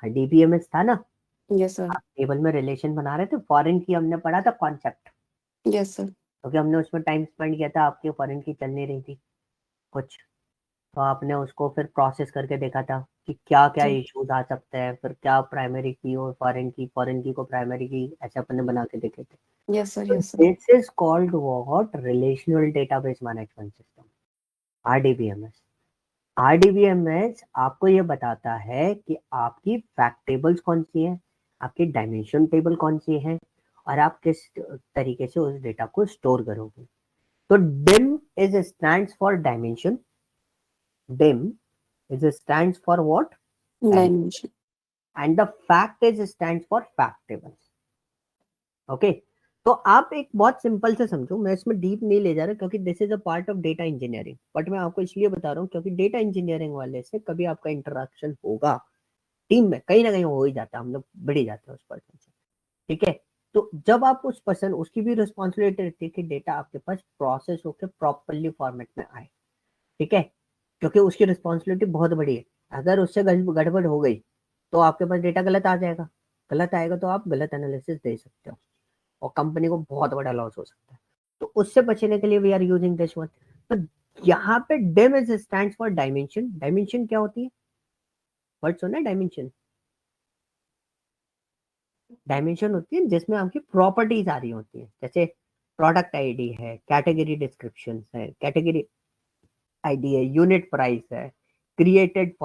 डीबीएमएस था ना। Yes sir. आप टेबल में रिलेशन बना रहे थे, फॉरेन की हमने पढ़ा था कॉन्सेप्ट, यस सर। क्योंकि हमने उसमें टाइम स्पेंड किया था, आपके फॉरेन की चल नहीं रही थी कुछ, तो आपने उसको फिर प्रोसेस करके देखा था कि क्या क्या इश्यूज आ सकते हैं, फिर क्या प्राइमरी की और फॉरेन की को प्राइमरी की, ऐसे अपन ने बना के देखे थे। Yes sir. Yes sir. This is called what? Relational database management system, RDBMS. RDBMS आपको ये बताता है कि आपकी फैक्ट टेबल्स कौन सी हैं, आपकी डायमेंशन टेबल कौन सी है, और आप किस तरीके से उस डेटा को स्टोर करोगे। तो dim is stands for dimension, dim is stands for what? Dimension. And the fact is stands for fact tables. Okay, तो आप एक बहुत सिंपल से समझो, मैं इसमें डीप नहीं ले जा रहा क्योंकि this is a part of data engineering, but मैं आपको इसलिए बता रहा हूँ क्योंकि डेटा इंजीनियरिंग वाले से कभी आपका इंटरेक्शन होगा टीम में, कहीं ना कहीं हो ही जाता है, हम लोग बढ़ ही जाते हैं उस पर्सन से। ठीक है, तो जब आप उस पर्सन, उसकी भी रिस्पॉन्सिबिलिटी रहती है कि डेटा आपके पास प्रोसेस होकर प्रॉपरली फॉर्मेट में आए। ठीक है, क्योंकि उसकी रिस्पॉन्सिबिलिटी बहुत बड़ी है। अगर उससे गड़बड़ हो गई तो आपके पास डेटा गलत आ जाएगा, गलत आएगा तो आप गलत एनालिसिस दे सकते हो और कंपनी को बहुत बड़ा लॉस हो सकता है। तो उससे बचने के लिए we are using this one. तो यहाँ पे dim is stands for dimension. Dimension क्या होती है? वर्ड सुना है डायमेंशन? डायमेंशन होती है जिसमें आपकी प्रॉपर्टीज आ रही होती है, जैसे प्रोडक्ट आईडी है, कैटेगरी डिस्क्रिप्शन है, कैटेगरी आईडी है, यूनिट प्राइस है, क्रिएटेड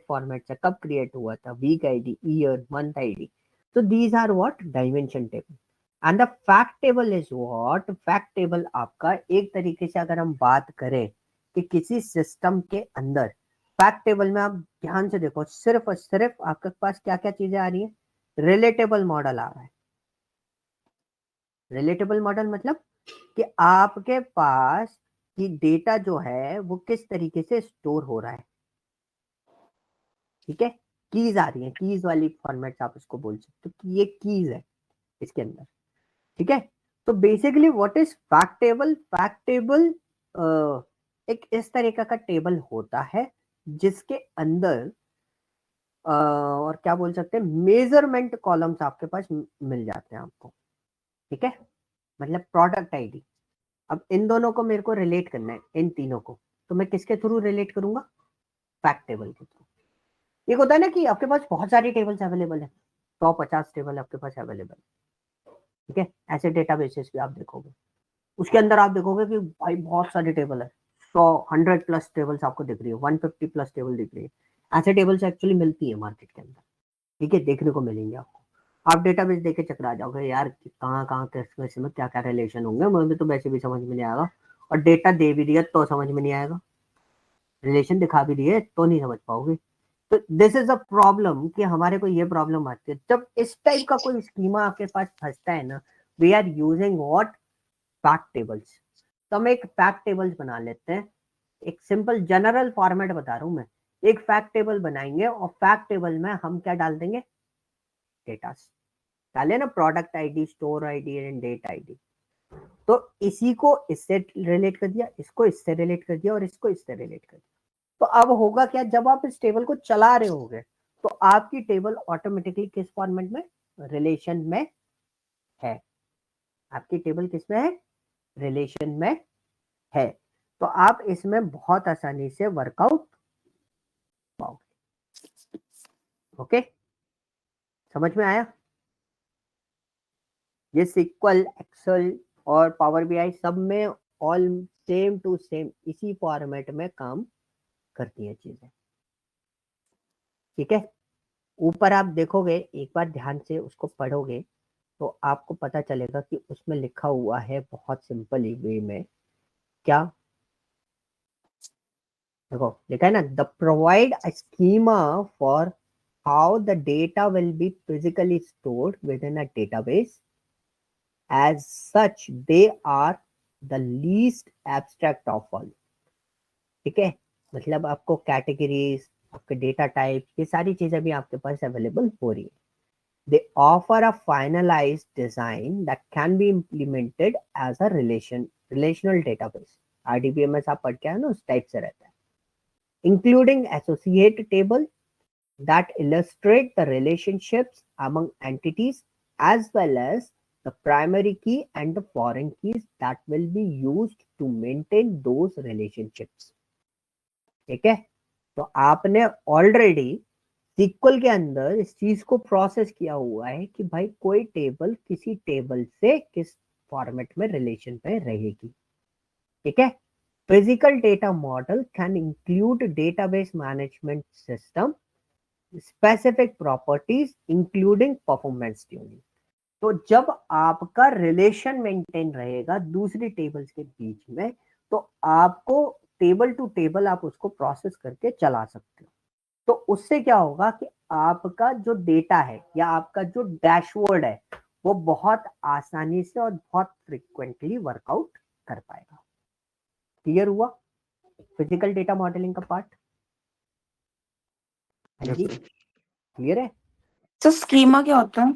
फॉर्मेट है, कब क्रिएट हुआ था, week ID, year, month ID. तो these are what? Dimension table. And the fact table is what? Fact table आपका एक तरीके से अगर हम बात करें कि किसी सिस्टम के अंदर फैक्ट टेबल में, आप ध्यान से देखो, सिर्फ और सिर्फ आपके पास क्या क्या चीजें आ रही है? रिलेटेबल मॉडल आ रहा है। रिलेटेबल मॉडल मतलब कि आपके पास कि डेटा जो है वो किस तरीके से स्टोर हो रहा है। ठीक है, कीज आ रही है, कीज वाली फॉर्मेट आप इसको बोल सकते हो कि ये कीज है इसके अंदर। ठीक है, तो basically what is fact table? Fact table एक इस तरीके का टेबल होता है जिसके अंदर और क्या बोल सकते हैं, मेजरमेंट कॉलम्स आपके पास मिल जाते हैं आपको, ठीक है। मतलब प्रोडक्ट आईडी, अब इन दोनों को मेरे को रिलेट करना है, इन तीनों को, तो मैं किसके थ्रू रिलेट करूंगा? फैक्ट टेबल के थ्रू। एक होता है ना कि आपके पास बहुत सारी टेबल्स अवेलेबल है, 150 टेबल आपके पास अवेलेबल, ठीक है। ऐसे डेटाबेसेस भी आप देखोगे, उसके अंदर आप देखोगे कि भाई बहुत सारी टेबल है, 100 प्लस टेबल्स आपको दिख रही है, 150 प्लस टेबल दिख रही है। ऐसे टेबल्स एक्चुअली मिलती है मार्केट के अंदर, ठीक है, देखने को मिलेंगे आपको। आप डेटाबेस देख के चकरा जाओगे यार कि कहाँ कहाँ किस में क्या क्या रिलेशन होंगे, मुझे तो वैसे भी समझ में नहीं आएगा, और डेटा दे भी दिया तो समझ में नहीं आएगा, रिलेशन दिखा भी दिए तो नहीं समझ पाओगे। तो दिस इज अ प्रॉब्लम कि हमारे को ये प्रॉब्लम आती है जब इस टाइप का कोई स्कीमा आपके पास फंसता है ना। We are using what? Fact tables. तो हम एक फैक्ट टेबल्स बना लेते हैं, एक सिंपल जनरल फॉर्मेट बता रहा हूं मैं। एक फैक्ट टेबल बनाएंगे और फैक्ट टेबल में हम क्या डाल देंगे? डेटा डाले ना, product ID, store ID and date ID. तो इसी को इससे रिलेट कर दिया, इसको इससे रिलेट कर दिया और इसको इससे रिलेट कर दिया। तो अब होगा क्या, जब आप इस टेबल को चला रहे होगे तो आपकी टेबल ऑटोमेटिकली किस फॉर्मेट में? रिलेशन में है। आपकी टेबल किस में है? रिलेशन में है। तो आप इसमें बहुत आसानी से वर्कआउट पाओगे। ओके, समझ में आया? ये सिक्वल, एक्सेल और पावर बीआई सब में ऑल सेम टू सेम इसी फॉर्मेट में काम करती है चीजें, ठीक है। ऊपर आप देखोगे, एक बार ध्यान से उसको पढ़ोगे तो आपको पता चलेगा कि उसमें लिखा हुआ है बहुत सिंपल वे में। क्या देखो, लिखा है ना, the provide a schema for how the data will be physically stored within a database, as such they are the least abstract of all. ठीक है, मतलब आपको कैटेगरीज, आपके डेटा टाइप, ये सारी चीजें भी आपके पास अवेलेबल हो रही है। They offer a finalized design that can be implemented as a relational database. RDBMS आप पढ़ के आए ना, उस टाइप से रहता है। Including associate table that illustrate the relationships among entities as well as the primary key and the foreign keys that will be used to maintain those relationships. ठीक है, तो आपने ऑलरेडी सीक्वल के अंदर इस चीज को प्रोसेस किया हुआ है कि भाई कोई टेबल किसी टेबल से किस फॉर्मेट में रिलेशन में रहेगी, ठीक है। Physical data model can include database management system specific properties including performance tuning. तो जब आपका रिलेशन मेंटेन रहेगा दूसरी टेबल्स के बीच में, तो आपको टेबल टू टेबल आप उसको प्रोसेस करके चला सकते हो। तो उससे क्या होगा कि आपका जो डेटा है या आपका जो डैशबोर्ड है वो बहुत आसानी से और बहुत फ्रिक्वेंटली वर्कआउट कर पाएगा। क्लियर हुआ फिजिकल डेटा मॉडलिंग का पार्ट? हाँ जी, क्लियर है। तो स्कीमा क्या होता है?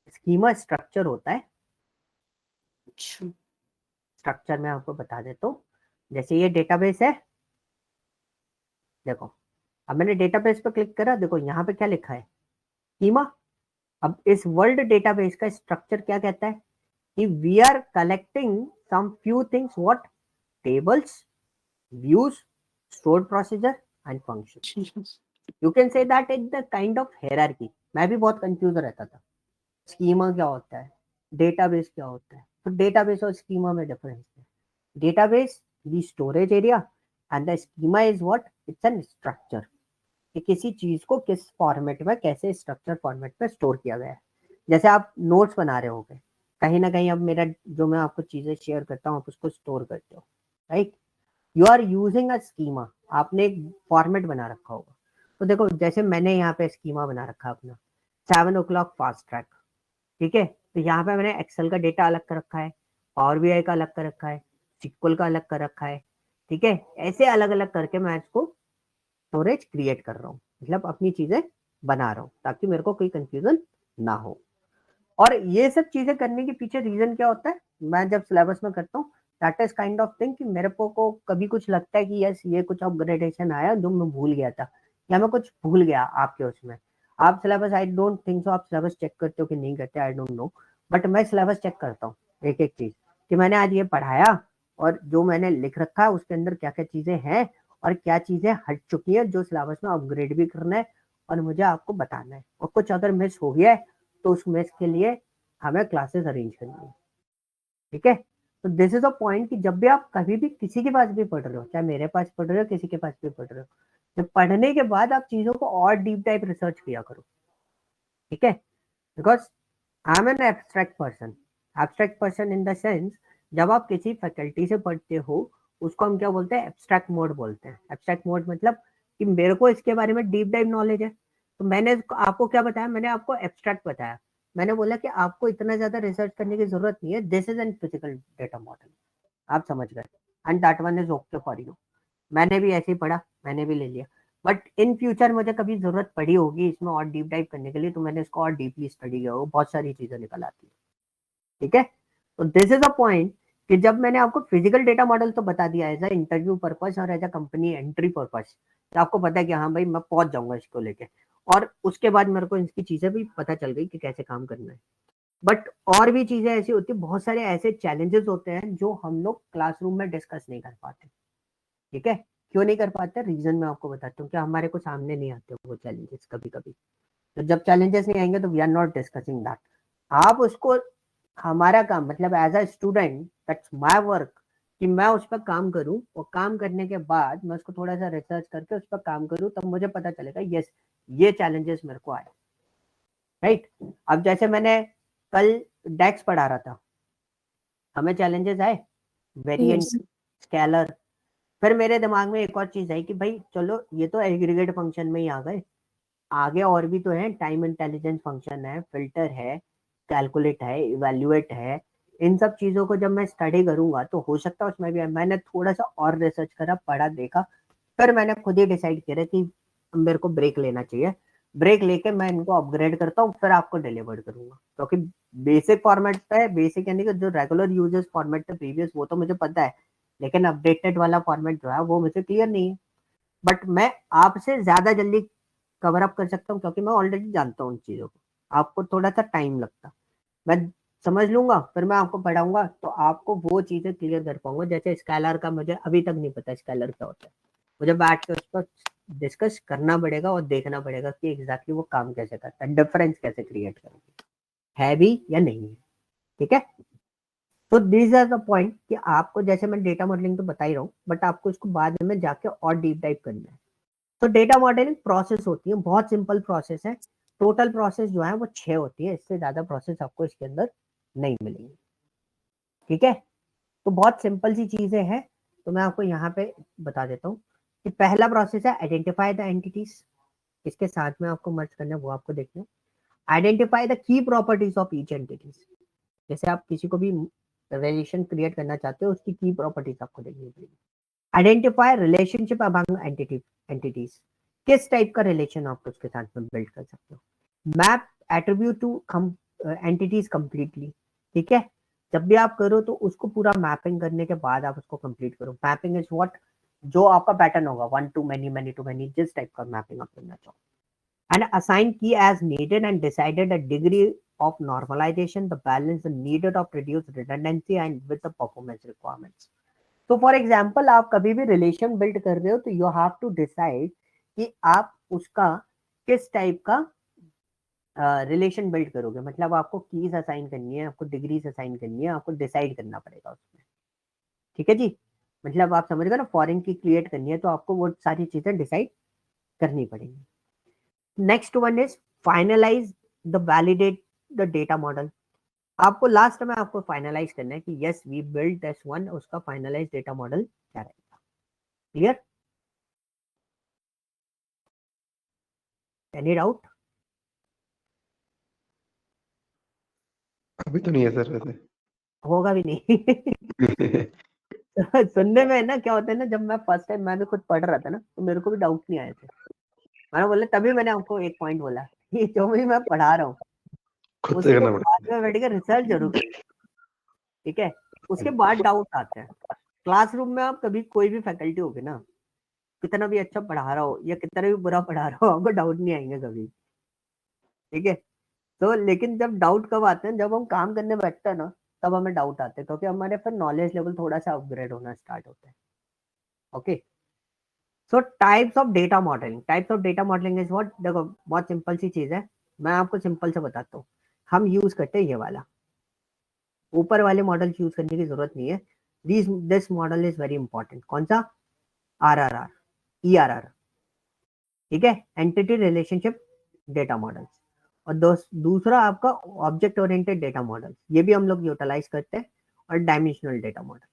स्कीमा स्ट्रक्चर होता है। अच्छा, स्ट्रक्चर मैं आपको बता देता हूँ। जैसे ये डेटाबेस है, देखो, अब मैंने डेटाबेस पर क्लिक करा, देखो यहाँ पे क्या लिखा है? स्कीमा। अब इस वर्ल्ड डेटाबेस का स्ट्रक्चर क्या कहता है कि we are collecting some few things, what? Tables, views, stored procedure and function. You can say that it's the kind of hierarchy. मैं भी बहुत कंफ्यूज रहता था, स्कीमा क्या होता है, डेटाबेस क्या होता है। तो डेटाबेस और स्कीमा में डिफरेंस है। Database the storage area and the schema is what? It's an structure, कि किसी चीज को किस फॉर्मेट में, कैसे स्ट्रक्चर फॉर्मेट में स्टोर किया गया है। जैसे आप नोट्स बना रहे होगे, कहीं ना कहीं अब मेरा जो मैं आपको चीजें शेयर करता हूँ आप उसको स्टोर करते हो, right. You are using a schema, आपने एक फॉर्मेट बना रखा होगा। तो देखो, जैसे मैंने यहाँ पे स्कीमा बना रखा अपना 7 o'clock फास्ट ट्रैक, ठीक है। तो यहाँ पे मैंने एक्सेल का डेटा अलग कर रखा है, पावर बीआई का अलग कर रखा है, सिक्वल का अलग कर रखा है, ठीक है। ऐसे अलग अलग करके मैं इसको स्टोरेज क्रिएट कर रहा हूँ, मतलब अपनी चीजें बना रहा हूँ ताकि मेरे को कोई कंफ्यूजन ना हो। और ये सब चीजें करने के पीछे रीजन क्या होता है, मैं जब सिलेबस में करता हूँ that is kind of thing कि मेरे को कभी कुछ लगता है कि यस ये कुछ अपग्रेडेशन आया जो मैं भूल गया था, या मैं कुछ भूल गया आपके उसमें। आप syllabus, I don't think so आप सिलेबस चेक करते हो कि नहीं करते, आई डोंट नो, बट मैं सिलेबस चेक करता हूँ एक एक चीज कि मैंने आज ये पढ़ाया और जो मैंने लिख रखा है उसके अंदर क्या क्या चीजें हैं और क्या चीजें हट चुकी है जो सिलेबस में अपग्रेड भी करना है और मुझे आपको बताना है, और कुछ अगर मिस हो गया है तो उस मिस के लिए हमें क्लासेस अरेंज करनी है। ठीक है, तो दिस इज अ पॉइंट कि जब भी आप कभी भी किसी के पास भी पढ़ रहे हो, चाहे मेरे पास पढ़ रहे हो किसी के पास भी पढ़ रहे हो, जब पढ़ने के बाद आप चीजों को और डीप टाइप रिसर्च किया करो। ठीक है, because I am an abstract person in the sense, जब आप किसी फैकल्टी से पढ़ते हो उसको हम क्या बोलते हैं, एब्स्ट्रैक्ट मोड बोलते हैं। एब्स्ट्रैक्ट मोड मतलब कि मेरे को इसके बारे में डीप डाइव नॉलेज है, तो मैंने आपको क्या बताया, मैंने आपको एब्स्ट्रैक्ट बताया, मैंने बोला कि आपको इतना ज्यादा रिसर्च करने की जरूरत नहीं है, this is an physical data model, आप समझ गए, and that one is okay for you. मैंने भी ऐसे ही पढ़ा, मैंने भी ले लिया, बट इन फ्यूचर मुझे कभी जरूरत पड़ी होगी इसमें और डीप डाइव करने के लिए, तो मैंने इसको और डीपली स्टडी किया होगा, बहुत सारी चीजें निकल आती है। ठीक है, तो दिस इज अ पॉइंट कि जब मैंने आपको फिजिकल डेटा मॉडल तो बता दिया एज अ इंटरव्यू पर्पस और as a company entry purpose, तो आपको पता है कि हाँ भाई मैं पहुंच जाऊंगा इसको लेके, और उसके बाद मेरे को इसकी चीजें भी पता चल गई कि कैसे काम करना है। बट और भी चीजें ऐसी होती है, बहुत सारे ऐसे चैलेंजेस होते हैं जो हम लोग क्लासरूम में डिस्कस नहीं कर पाते। ठीक है, क्यों नहीं कर पाते, रीजन मैं आपको बताता हूँ कि हमारे को सामने नहीं आते वो चैलेंजेस कभी कभी। तो जब चैलेंजेस नहीं आएंगे तो we are not discussing that, आप उसको, हमारा काम मतलब as a student that's my work कि मैं उस पर काम करूं, और काम करने के बाद मैं उसको थोड़ा सा रिसर्च करके उस पर काम करूं, तब मुझे पता चलेगा यस ये चैलेंजेस मेरे को आए। राइट, अब जैसे मैंने कल डेक्स पढ़ा रहा था, हमें चैलेंजेस आए, वेरिएंट, Yes. स्केलर, फिर मेरे दिमाग में एक और चीज आई कि भाई चलो ये तो एग्रीगेट फंक्शन में ही आ गए, आगे और भी तो है, टाइम इंटेलिजेंस फंक्शन है, फिल्टर है, कैलकुलेट है, इवेल्युएट है, इन सब चीजों को जब मैं स्टडी करूंगा तो हो सकता है उसमें भी। मैंने थोड़ा सा और रिसर्च करा, पढ़ा, देखा, फिर मैंने खुद ही डिसाइड किया कि मेरे को ब्रेक लेना चाहिए, ब्रेक लेके मैं इनको अपग्रेड करता हूँ, फिर आपको डिलीवर करूंगा, क्योंकि बेसिक फॉर्मेट पे, बेसिक यानी कि जो रेगुलर यूजर्स फॉर्मेट थे प्रीवियस वो तो मुझे पता है, लेकिन अपडेटेड वाला फॉर्मेट जो है वो मुझे क्लियर नहीं है। बट मैं आपसे ज्यादा जल्दी कवर अप कर सकता हूँ क्योंकि मैं ऑलरेडी जानता हूँ उन चीजों को, आपको थोड़ा सा टाइम लगता, मैं समझ लूंगा, फिर मैं आपको पढ़ाऊंगा तो आपको वो चीजें क्लियर कर पाऊंगा। जैसे स्केलर का मुझे अभी तक नहीं पता स्केलर क्या होता है, मुझे बैठ के उस पर डिस्कस करना पड़ेगा और देखना पड़ेगा कि एग्जैक्टली वो काम कैसे करता है, डिफरेंस कैसे क्रिएट करेंगे, है भी या नहीं है। ठीक है, तो दिस आर द पॉइंट कि आपको, जैसे मैं डेटा मॉडलिंग तो बता ही रहा हूँ, बट आपको इसको बाद में जाके और डीप डाइव करना है। तो डेटा मॉडलिंग प्रोसेस होती है, बहुत सिंपल प्रोसेस है, टोटल प्रोसेस जो है वो 6 होती है, इससे ज्यादा प्रोसेस आपको इसके अंदर नहीं मिलेंगी। ठीक है, तो बहुत सिंपल सी चीजें हैं, तो मैं आपको यहाँ पे बता देता हूँ कि पहला प्रोसेस है आइडेंटिफाई द एंटिटीज, इसके साथ में आपको मर्ज करना है वो आपको देखना है। Identify the key properties of each entities, जैसे आप किसी को भी रिलेशन क्रिएट करना चाहते हो उसकी की प्रॉपर्टीज आपको देखनी पड़ेगी। आइडेंटिफाई रिलेशनशिप अमंग एंटिटीज, किस टाइप का रिलेशन आप उसके साथ में बिल्ड कर सकते हो। Map attribute two entities completely, ठीक है, जब भी आप करो तो उसको पूरा मैपिंग करने के बाद आप उसको कंप्लीट करो। मैपिंग इज व्हाट, जो आपका पैटर्न होगा, one to many, many to many, जिस टाइप का मैपिंग आप करना चाहो। And assign key as needed and decided a degree of normalization, the balance needed of reduce redundancy and with the performance requirements. तो for example आप कभी भी relation build कर रहे हो तो यू हैव टू डिसाइड कि आप उसका किस टाइप का रिलेशन बिल्ड करोगे, मतलब आपको कीज असाइन करनी है, आपको डिग्रीज असाइन करनी है, आपको डिसाइड करना पड़ेगा उसमें। ठीक है जी, मतलब आप समझ गए ना, फॉरेन की क्रिएट करनी है तो आपको वो सारी चीजें डिसाइड करनी पड़ेंगी। Next one is finalise the validate the data model, आपको लास्ट में आपको फाइनलाइज करना है कि yes we build this one, उसका फाइनलाइज डेटा मॉडल क्या रहेगा। Clear, any doubt? अभी तो नहीं है सर वैसे। होगा भी नहीं सुनने में ना क्या होता है ना, जब मैं फर्स्ट टाइम मैं भी खुद पढ़ रहा था ना तो मेरे को भी डाउट नहीं आए थे, मैंने बोला, तभी मैंने आपको एक पॉइंट बोला कि जो भी मैं पढ़ा रहा हूँ खुद से उसके करना बाद पड़ेगा। में बैठ के रिसर्च जरूर करिए, ठीक है। उसके बाद डाउट आते हैं। क्लासरूम में आप कभी कोई भी फैकल्टी होगी ना, कितना भी अच्छा पढ़ा रहा हो या कितना भी बुरा पढ़ा रहा हो, आपको डाउट नहीं आएंगे कभी, ठीक है। तो लेकिन जब डाउट कब आते हैं, जब हम काम करने बैठते हैं ना, तब हमें डाउट आते हैं, क्योंकि हमारे फिर नॉलेज लेवल थोड़ा सा अपग्रेड होना स्टार्ट होता है। Okay, so types of data modelling, types of data modelling is what, देखो बहुत सिंपल सी चीज है, मैं आपको सिंपल से बताता हूँ। हम यूज करते हैं ये वाला, ऊपर वाले मॉडल यूज करने की जरूरत नहीं है। This model is very important. कौन सा? RRR, ERR, ठीक है, एंटिटी रिलेशनशिप डेटा मॉडल्स। और दूसरा आपका ऑब्जेक्ट ओरिएंटेड डेटा मॉडल, ये भी हम लोग यूटिलाइज करते हैं, और डायमेंशनल डेटा मॉडल,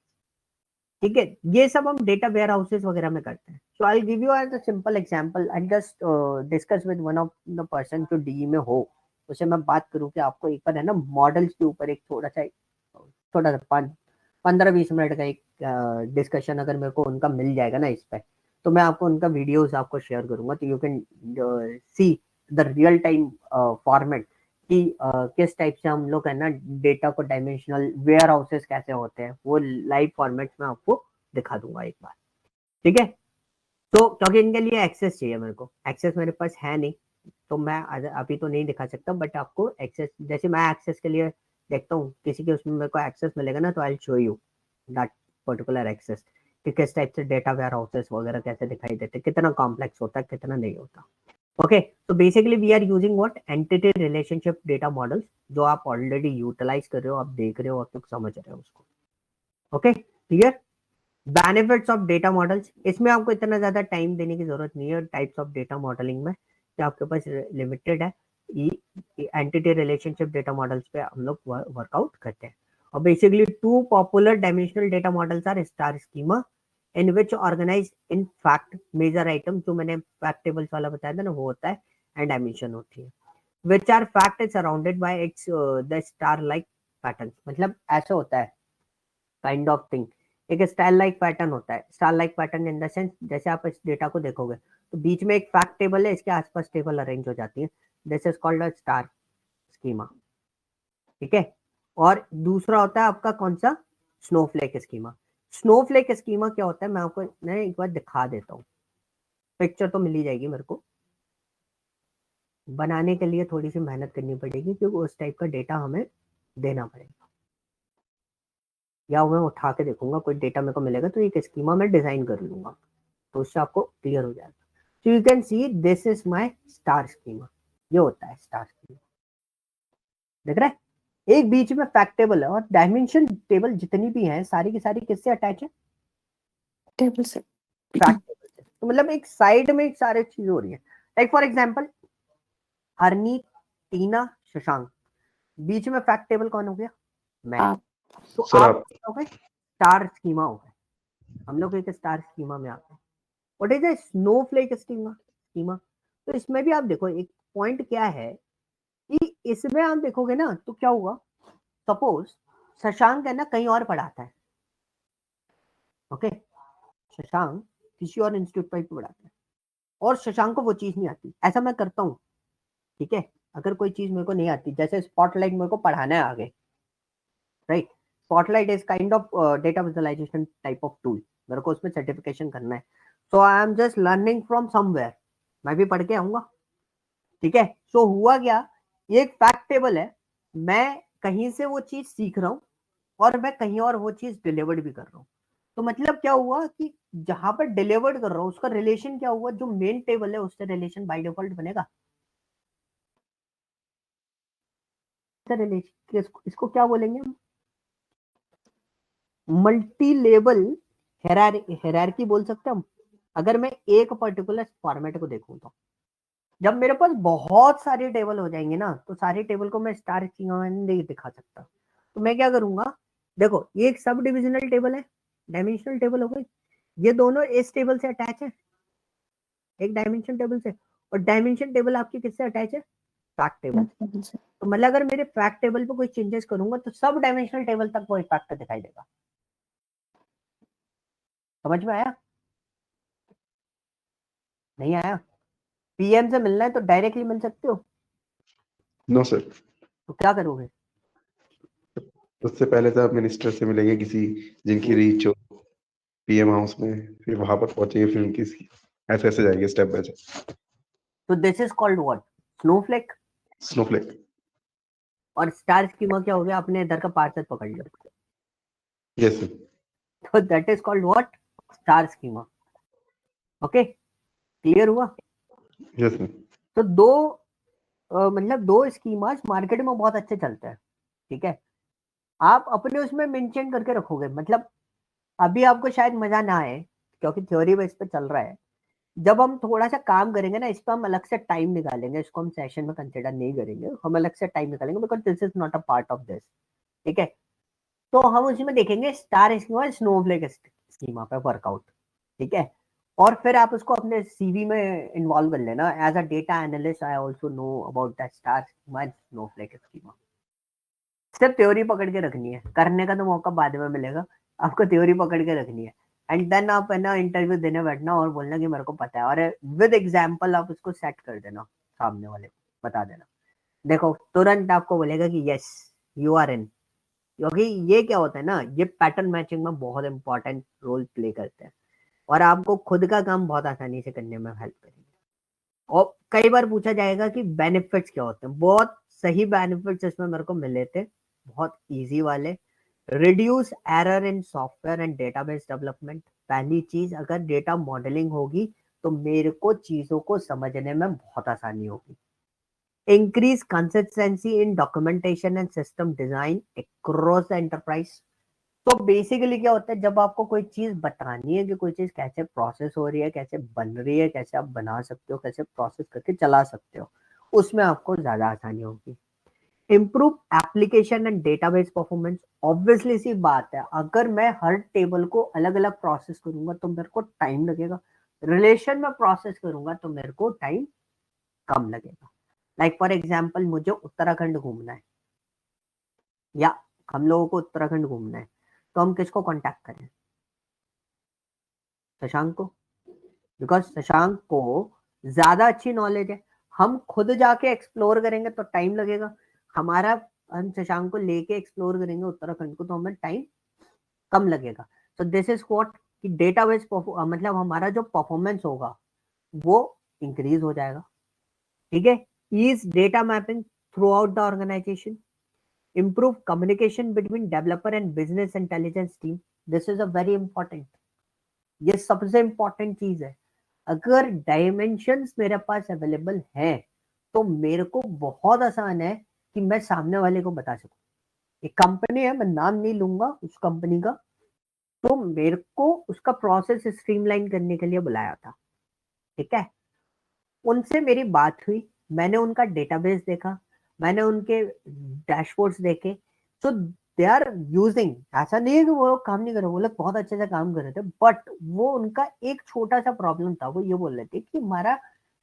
ठीक है। ये सब हम डेटा वेयर हाउसेस वगैरह में करते हैं। So I give you as a simple example, I just discuss with one of the person जो डीई में हो, उससे मैं बात करूं कि आपको एक बार है ना मॉडल्स के ऊपर एक थोड़ा सा 15-20 मिनट का एक डिस्कशन अगर मेरे को उनका मिल जाएगा ना इस पे, तो मैं आपको उनका वीडियोस आपको शेयर करूंगा, तो you can see the real time format कि किस टाइप से हम लोग है ना डेटा को डायमेंशनल वेयर हाउसेस कैसे होते हैं, वो लाइव फॉर्मेट में आपको दिखा दूंगा एक बार, ठीक है। तो क्योंकि इनके लिए एक्सेस चाहिए, मेरे को एक्सेस मेरे पास है नहीं, तो मैं अभी तो नहीं दिखा सकता, बट आपको एक्सेस, जैसे मैं एक्सेस के लिए देखता हूँ किसी के, उसमें मेरे को एक्सेस मिलेगा ना, तो I show you that particular access कि किस टाइप से डेटा वेयर हाउसेस वगैरह कैसे दिखाई देते, कितना कॉम्प्लेक्स होता है, कितना नहीं होता। ओके, तो basically we are using what, entity relationship data models, जो आप ऑलरेडी यूटिलाइज कर रहे हो, आप देख रहे हो, आप लोग समझ रहे हो उसको। Okay, clear. Benefits of data models, इसमें आपको इतना ज्यादा टाइम देने की जरूरत नहीं है टाइप्स ऑफ डेटा मॉडलिंग में, कि आपके पास लिमिटेड है। एंटिटी रिलेशनशिप डेटा मॉडल्स पे हम लोग वर्कआउट करते हैं। और basically two popular dimensional data models are star schema, in which organise in fact measure item, जो मैंने फैक्ट टेबल्स वाला बताया था ना, वो होता है, एंड डायमेंशन होती है, which are fact is surrounded by its the star like pattern. मतलब ऐसा होता है काइंड ऑफ थिंग, एक स्टाइल लाइक पैटर्न होता है। Star like pattern in the sense, जैसे आप इस डेटा को देखोगे तो बीच में एक फैक्ट टेबल है, इसके आसपास टेबल अरेंज हो जाती है, this is called a star schema, ठीक है। और दूसरा होता है आपका कौन सा, स्नोफ्लेक स्कीमा। स्नोफ्लेक स्कीमा क्या होता है, मैं एक बार दिखा देता हूँ, पिक्चर तो मिल ही जाएगी मेरे को, बनाने के लिए थोड़ी सी मेहनत करनी पड़ेगी, क्योंकि उस टाइप का डेटा हमें देना पड़ेगा, या मैं उठा के देखूंगा कोई डेटा मेरे को मिलेगा, तो एक स्कीमा में डिजाइन कर लूंगा, तो उससे आपको क्लियर हो जाएगा। So you can see this is my star schema, ये होता है स्टार स्कीमा, देख रहे हैं। एक बीच में फैक्ट टेबल है, और डायमेंशन टेबल जितनी भी है सारी की सारी किससे अटैच है, टेबल से। फैक्ट टेबल से। तो मतलब एक साइड में एक सारे चीज हो रही है, लाइक फॉर एग्जाम्पल हरनी, टीना, शशांक, बीच में फैक्ट टेबल कौन हो गया, मैं। आप। तो सर आप आप हो गए स्टार स्कीमा हो गए, हम लोग एक स्टार स्कीमा में आते हैं। What is a Snowflake schema, तो इसमें भी आप देखो एक पॉइंट क्या है, कि इसमें आप देखोगे ना तो क्या हुआ, सपोज शशांक है ना कहीं और पढ़ाता है, ओके, शशांक किसी और इंस्टीट्यूट पर पढ़ाता है, और शशांक को वो चीज नहीं आती, ऐसा मैं करता हूँ, ठीक है। अगर कोई चीज मेरे को नहीं आती, जैसे स्पॉटलाइट मेरे को पढ़ाना है आगे, right, spotlight is kind of data visualisation type of tool, मेरे को उसमें सर्टिफिकेशन करना है, so I am just learning from somewhere, मैं भी पढ़ के आऊंगा, ठीक है। सो हुआ क्या, ये एक फैक्ट टेबल है, मैं कहीं से वो चीज सीख रहा हूँ, और मैं कहीं और वो चीज डिलीवर्ड भी कर रहा हूँ। तो मतलब क्या हुआ कि जहां पर डिलीवर्ड कर रहा हूँ उसका रिलेशन क्या हुआ, जो मेन टेबल है उससे रिलेशन बाय डिफॉल्ट बनेगा, रिलेशन इसको क्या बोलेंगे, मल्टी लेवल हेरारकी बोल सकते हैं हम। अगर मैं एक पर्टिकुलर फॉर्मेट को देखूं, तो जब मेरे पास बहुत सारे टेबल हो जाएंगे ना, तो सारे टेबल को मैं स्टार नहीं दिखा सकता, तो मैं क्या करूंगा, देखो ये एक सब डिविजनल टेबल है, डायमेंशनल टेबल हो गई, ये दोनों इस टेबल से अटैच है, एक डायमेंशन टेबल से, और डायमेंशन टेबल आपकी किससे अटैच है, फैक्ट टेबल से। टेबल से। तो मतलब अगर मेरे फैक्ट टेबल पे कोई चेंजेस करूंगा, तो सब डायमेंशनल टेबल तक वो इफेक्ट दिखाई देगा, समझ में आया, नहीं आया। पीएम से मिलना है तो डायरेक्टली मिल सकते हो, नो सर। तो क्या करोगे? उससे पहले तो आप मिनिस्टर से मिलेंगे, किसी जिनकी रीच हो पीएम हाउस में, फिर वहां पर पहुंचेंगे, फिर उनकी ऐसे ऐसे जाएंगे स्टेप बाय स्टेप। तो this is called what? Snowflake. Snowflake. और स्टार स्कीमा क्या हो गया? अपने इधर का पार्सल पकड़ लो, यस सर। तो that is called what? Star schema. Okay, clear हुआ? Yes sir. तो दो मतलब दो स्कीमास मार्केट में बहुत अच्छे चलते हैं, ठीक है। आप अपने उसमें मेंशन करके रखोगे, मतलब अभी आपको शायद मजा ना आए क्योंकि थ्योरी बेस पे चल रहा है। जब हम थोड़ा सा काम करेंगे ना, इस पर हम अलग से टाइम निकालेंगे, इसको हम सेशन में कंसिडर नहीं करेंगे, हम अलग से टाइम निकालेंगे because this is not a part of this, ठीक है। तो हम उसमें देखेंगे स्टार स्कीमा, स्नोफ्लेक स्कीमा पे वर्कआउट, ठीक है। और फिर आप उसको अपने सीवी में इन्वॉल्व कर लेना। As a data analyst I also know about that star schema and snowflake schema. सिर्फ थ्योरी पकड़ के रखनी है, करने का तो मौका बाद में मिलेगा, आपको थ्योरी पकड़ के रखनी है। एंड देन आप है ना इंटरव्यू देने बैठना और बोलना कि मेरे को पता है, और विद एग्जाम्पल आप उसको सेट कर देना, सामने वाले को बता देना, देखो तुरंत आपको बोलेगा कि यस यू आर इन। क्योंकि ये क्या होता है ना, ये पैटर्न मैचिंग में बहुत इंपॉर्टेंट रोल प्ले करते हैं और आपको खुद का काम बहुत आसानी से करने में हेल्प करेंगे। और कई बार पूछा जाएगा कि बेनिफिट्स क्या होते हैं, बहुत सही बेनिफिट्स इसमें मेरे को मिले थे, बहुत इजी वाले। Reduce error in software and database development. पहली चीज, अगर डेटा मॉडलिंग होगी तो मेरे को चीजों को समझने में बहुत आसानी होगी। Increase consistency in documentation and system design across the enterprise. तो बेसिकली क्या होता है, जब आपको कोई चीज बतानी है कि कोई चीज कैसे प्रोसेस हो रही है, कैसे बन रही है, कैसे आप बना सकते हो, कैसे प्रोसेस करके चला सकते हो, उसमें आपको ज्यादा आसानी होगी। Improve application and database performance. Obviously सी बात है, अगर मैं हर टेबल को अलग अलग प्रोसेस करूंगा तो मेरे को टाइम लगेगा, रिलेशन में प्रोसेस करूंगा तो मेरे को टाइम कम लगेगा। लाइक फॉर एग्जाम्पल, मुझे उत्तराखंड घूमना है या हम लोगों को उत्तराखंड घूमना है, तो हम किसको कांटेक्ट करें? शशांक को, बिकॉज शशांक को ज्यादा अच्छी नॉलेज है। हम खुद जाके एक्सप्लोर करेंगे तो टाइम लगेगा हमारा, हम शशांक को लेके एक्सप्लोर करेंगे उत्तराखंड को तो हमें टाइम कम लगेगा। तो दिस इज व्हाट कि डेटाबेस मतलब हमारा जो परफॉर्मेंस होगा वो इंक्रीज हो जाएगा, ठीक है। Is data mapping throughout the organisation. improve communication between developer and business intelligence team. This is a very important, ये सबसे इंपॉर्टेंट चीज है। अगर डायमेंशंस मेरे पास अवेलेबल है तो मेरे को बहुत आसान है कि मैं सामने वाले को बता सकूं। एक कंपनी है, मैं नाम नहीं लूंगा उस कंपनी का, तो मेरे को उसका प्रोसेस स्ट्रीमलाइन करने के लिए बुलाया था, ठीक है। उनसे मेरी बात हुई, मैंने उनका डेटाबेस देखा, मैंने उनके डैशबोर्ड्स देखे। सो दे आर यूजिंग, ऐसा नहीं है कि वो लोग काम नहीं कर रहे, वो लोग बहुत अच्छे से काम कर रहे थे, बट वो उनका एक छोटा सा प्रॉब्लम था। वो ये बोल रहे थे कि हमारा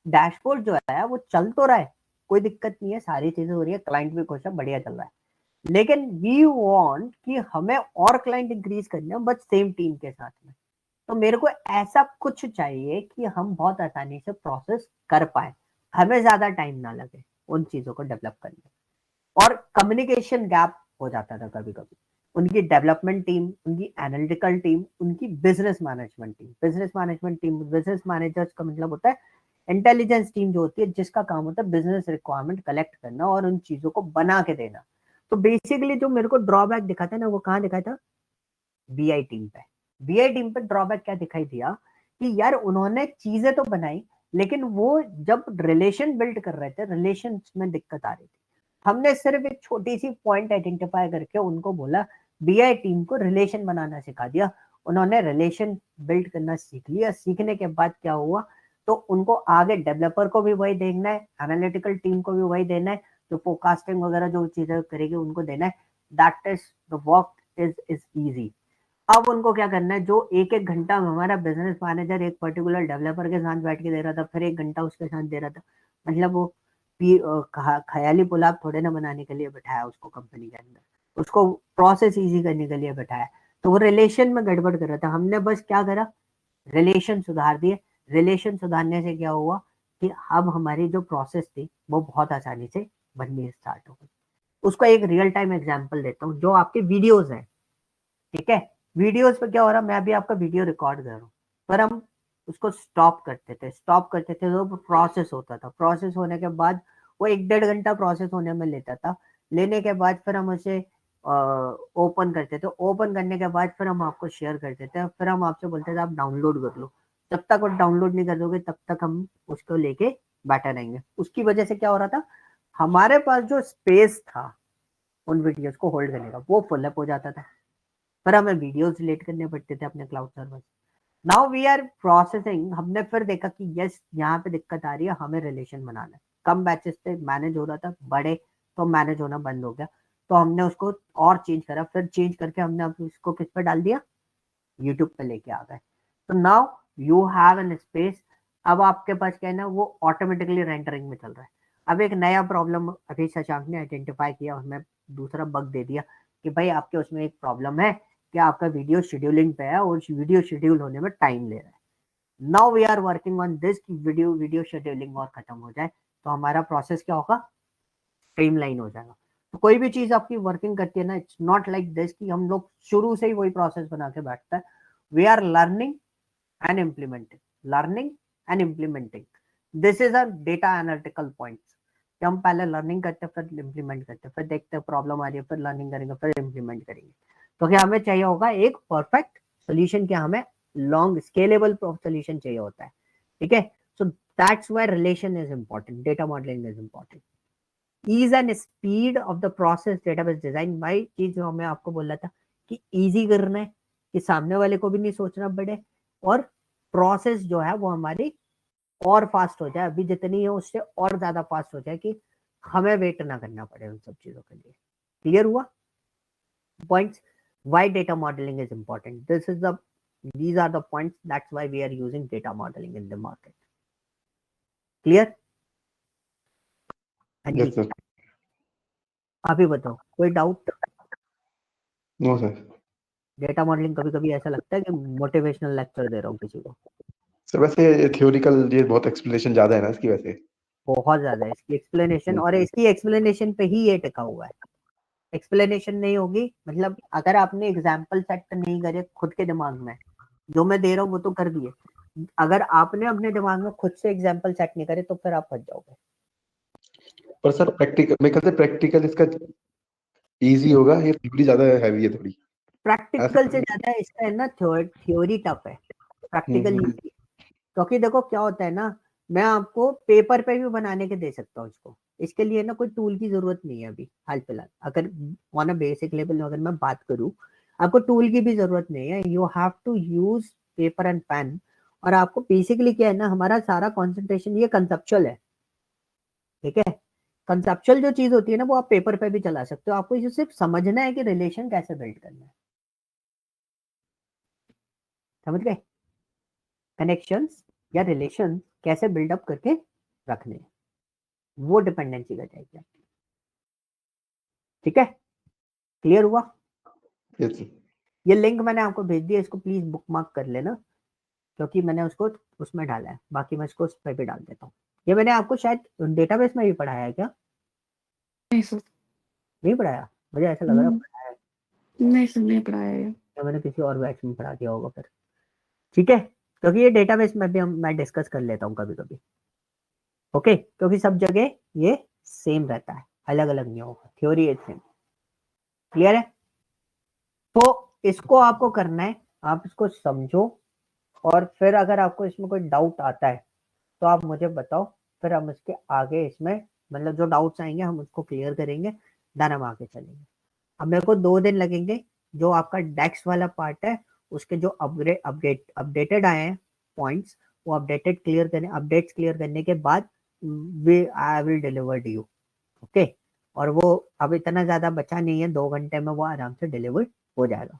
डैशबोर्ड जो है वो चल तो रहा है, कोई दिक्कत नहीं है, सारी चीजें हो रही है, क्लाइंट भी खुश है, बढ़िया चल रहा है, लेकिन वी वांट कि हमें और क्लाइंट इंक्रीज करने हैं बट सेम टीम के साथ में। तो मेरे को ऐसा कुछ चाहिए कि हम बहुत आसानी से प्रोसेस कर पाए, हमें ज्यादा टाइम ना लगे उन चीजों को डेवलप करने। और कम्युनिकेशन गैप हो जाता था कभी कभी, उनकी डेवलपमेंट टीम, उनकी एनालिटिकल टीम, उनकी business management team. Business managers का मतलब होता है इंटेलिजेंस टीम, जो होती है जिसका काम होता है बिजनेस रिक्वायरमेंट कलेक्ट करना और उन चीजों को बना के देना। तो बेसिकली जो मेरे को ड्रॉबैक दिखाता है ना, वो कहाँ दिखाया था? बीआई टीम पे। बीआई टीम पे ड्रॉबैक क्या दिखाई दिया कि यार उन्होंने चीजें तो बनाई, लेकिन वो जब रिलेशन बिल्ड कर रहे थे, रिलेशन में दिक्कत आ रही थी। हमने सिर्फ एक छोटी सी पॉइंट आइडेंटिफाई करके उनको बोला, बीआई टीम को रिलेशन बनाना सिखा दिया, उन्होंने रिलेशन बिल्ड करना सीख लिया। सीखने के बाद क्या हुआ, तो उनको आगे डेवलपर को भी वही देखना है, एनालिटिकल टीम को भी वही देना है, जो फोरकास्टिंग वगैरह जो चीजें करेगी उनको देना है। That is the work is easy. अब उनको क्या करना है, जो एक एक घंटा हमारा बिजनेस मैनेजर एक पर्टिकुलर डेवलपर के साथ बैठ के दे रहा था, फिर एक घंटा उसके साथ दे रहा था, मतलब वो ख्याली पुलाव थोड़े ना बनाने के लिए बैठाया उसको कंपनी के अंदर, उसको प्रोसेस इजी करने के लिए बैठाया। तो वो रिलेशन में गड़बड़ कर रहा था, हमने बस क्या करा, रिलेशन सुधार दिए। रिलेशन सुधारने से क्या हुआ कि अब हमारी जो प्रोसेस थी वो बहुत आसानी से बननी स्टार्ट हो गई। उसको एक रियल टाइम एग्जांपल देता हूँ, जो आपके वीडियोस है, ठीक है। वीडियोस पे क्या हो रहा है, मैं अभी आपका वीडियो रिकॉर्ड कर रहा हूँ, पर हम उसको स्टॉप करते थे तो प्रोसेस होता था, प्रोसेस होने के बाद वो 1-1.5 घंटा प्रोसेस होने में लेता था। लेने के बाद फिर हम उसे ओपन करते थे, ओपन करने के बाद फिर हम आपको शेयर करते थे, फिर हम आपसे बोलते थे आप डाउनलोड कर लो। जब तक वो डाउनलोड नहीं कर दोगे तब तक हम उसको लेके बैठे रहेंगे। उसकी वजह से क्या हो रहा था, हमारे पास जो स्पेस था उन वीडियोस को होल्ड करने का, वो फुल अप हो जाता था, पर हमें वीडियोस डिलीट करने पड़ते थे अपने क्लाउड सर्वर से। नाउ वी आर प्रोसेसिंग, हमने फिर देखा कि यस यहाँ पे दिक्कत आ रही है, हमें रिलेशन बनाना है। कम बैचेस पे मैनेज हो रहा था, बड़े तो मैनेज होना बंद हो गया, तो हमने उसको और चेंज करा, फिर चेंज करके हमने अब उसको किस पे डाल दिया, यूट्यूब पे लेके आ गए। तो now you have an space. अब आपके पास क्या है ना, वो ऑटोमेटिकली रेंडरिंग में चल रहा है। अब एक नया प्रॉब्लम अभी शशांक ने आइडेंटिफाई किया, हमें दूसरा बग दे दिया कि भाई आपके उसमें एक प्रॉब्लम है कि आपका वीडियो शेड्यूलिंग पे है और वीडियो शेड्यूल होने में टाइम ले रहा है। Now we are working on this कि वीडियो शेड्यूलिंग और खत्म हो जाए, तो हमारा प्रोसेस क्या होगा, स्ट्रीमलाइन हो जाएगा। तो कोई भी चीज आपकी वर्किंग करती है ना, इट्स नॉट लाइक दिस कि हम लोग शुरू से ही वही प्रोसेस बना के बैठता है। We are learning and implementing, learning and implementing, this is a data analytical points. हम पहले लर्निंग करते हैं, फिर इम्प्लीमेंट करते हैं, फिर देखते हैं प्रॉब्लम आ रही है, फिर लर्निंग करेंगे, फिर इम्प्लीमेंट करेंगे। तो क्या हमें चाहिए होगा, एक परफेक्ट सोल्यूशन, क्या हमें लॉन्ग स्केलेबल सोल्यूशन चाहिए होता है, ठीक है। So that's why relation is important, data modelling is important. Ease and speed of the process database design, भाई चीज जो मैं आपको बोला था कि इजी करना है, कि सामने वाले को भी नहीं सोचना पड़े, और प्रोसेस जो है वो हमारी और फास्ट हो जाए, अभी जितनी है उससे और ज्यादा फास्ट हो जाए, कि हमें वेट ना करना पड़े उन सब चीजों के लिए। क्लियर हुआ points, why data modeling is important, these are the points, that's why we are using data modeling in the market. Clear? हाँ जी, यस सर। अभी बताओ कोई doubt? No sir. Data modelling कभी कभी ऐसा लगता है कि मोटिवेशनल लेक्चर दे रहा हूँ किसी को, सर वैसे थियोरिकल ये बहुत एक्सप्लेनेशन ज्यादा है ना इसकी वजह से। बहुत ज्यादा है इसकी एक्सप्लेनेशन, और इसकी एक्सप्लेनेशन पे ही ये टिका हुआ है। एक्सप्लेनेशन नहीं होगी, मतलब अगर आपने एग्जाम्पल सेट नहीं करे खुद के दिमाग में, जो मैं दे रहा हूँ वो तो कर दिए, अगर आपने अपने दिमाग में खुद से एग्जाम्पल सेट नहीं करे तो फिर आप फंस जाओगे। पर सर प्रैक्टिकल, मैं कहते प्रैक्टिकल इसका इजी होगा, ये थ्योरी ज्यादा हैवी है थोड़ी प्रैक्टिकल ऐसा। से ज्यादा इसका है ना, थ्योरी टफ है, प्रैक्टिकल हम्म। इजी। क्योंकि देखो क्या होता है ना, मैं आपको पेपर पे भी बनाने के दे सकता हूँ इसको, इसके लिए ना कोई टूल की जरूरत नहीं है अभी हाल फिलहाल। अगर ऑन अ बेसिक लेवल अगर मैं बात करूँ, आपको टूल की भी जरूरत नहीं है, you have to use paper and pen. और आपको बेसिकली क्या है ना, हमारा सारा कॉन्सेंट्रेशन ये कंसेप्चुअल है, ठीक है। कंसेप्चुअल जो चीज होती है ना, वो आप पेपर पे भी चला सकते हो, आपको इसे सिर्फ समझना है कि रिलेशन कैसे बिल्ड करना है, समझ गए, कनेक्शंस या रिलेशन कैसे बिल्डअप करके रखने हैं, वो डिपेंडेंसी का चाहिए, ठीक है। क्लियर हुआ? Yes sir. ये लिंक मैंने आपको भेज दिया, इसको प्लीज बुक मार्क कर लेना, क्योंकि मैंने उसको उसमें डाला है, बाकी मैं इसको उस पर भी डाल देता हूँ। ये मैंने आपको शायद डेटाबेस में भी पढ़ाया है क्या? नहीं सर। नहीं पढ़ाया, मुझे ऐसा लग रहा है पढ़ाया है, नहीं सर, नहीं पढ़ाया है। या मैंने किसी और बैच में पढ़ा दिया होगा फिर, ठीक है। क्योंकि ये डेटाबेस में भी मैं डिस्कस कर लेता हूँ कभी कभी, ओके, क्योंकि सब जगह ये सेम रहता है, अलग अलग नहीं होगा, थ्योरी इज सेम। क्लियर है? तो इसको आपको करना है, आप इसको समझो, और फिर अगर आपको इसमें कोई डाउट आता है तो आप मुझे बताओ, फिर हम इसके आगे इसमें मतलब जो डाउट्स आएंगे हम उसको क्लियर करेंगे, देन हम आगे चलेंगे। अब मेरे को 2 दिन लगेंगे, जो आपका डेक्स वाला पार्ट है उसके जो अपडेटेड आए हैं पॉइंट्स, वो अपडेट्स क्लियर करने के बाद I will deliver you, okay. और वो अब इतना ज्यादा बचा नहीं है, 2 घंटे में वो आराम से डिलीवर हो जाएगा।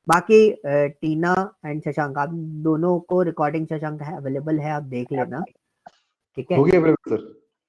बाकी टीना एंड शशांक, आप दोनों को रिकॉर्डिंग शशांक है अवेलेबल है, आप देख लेना, ठीक है। हो गया सर।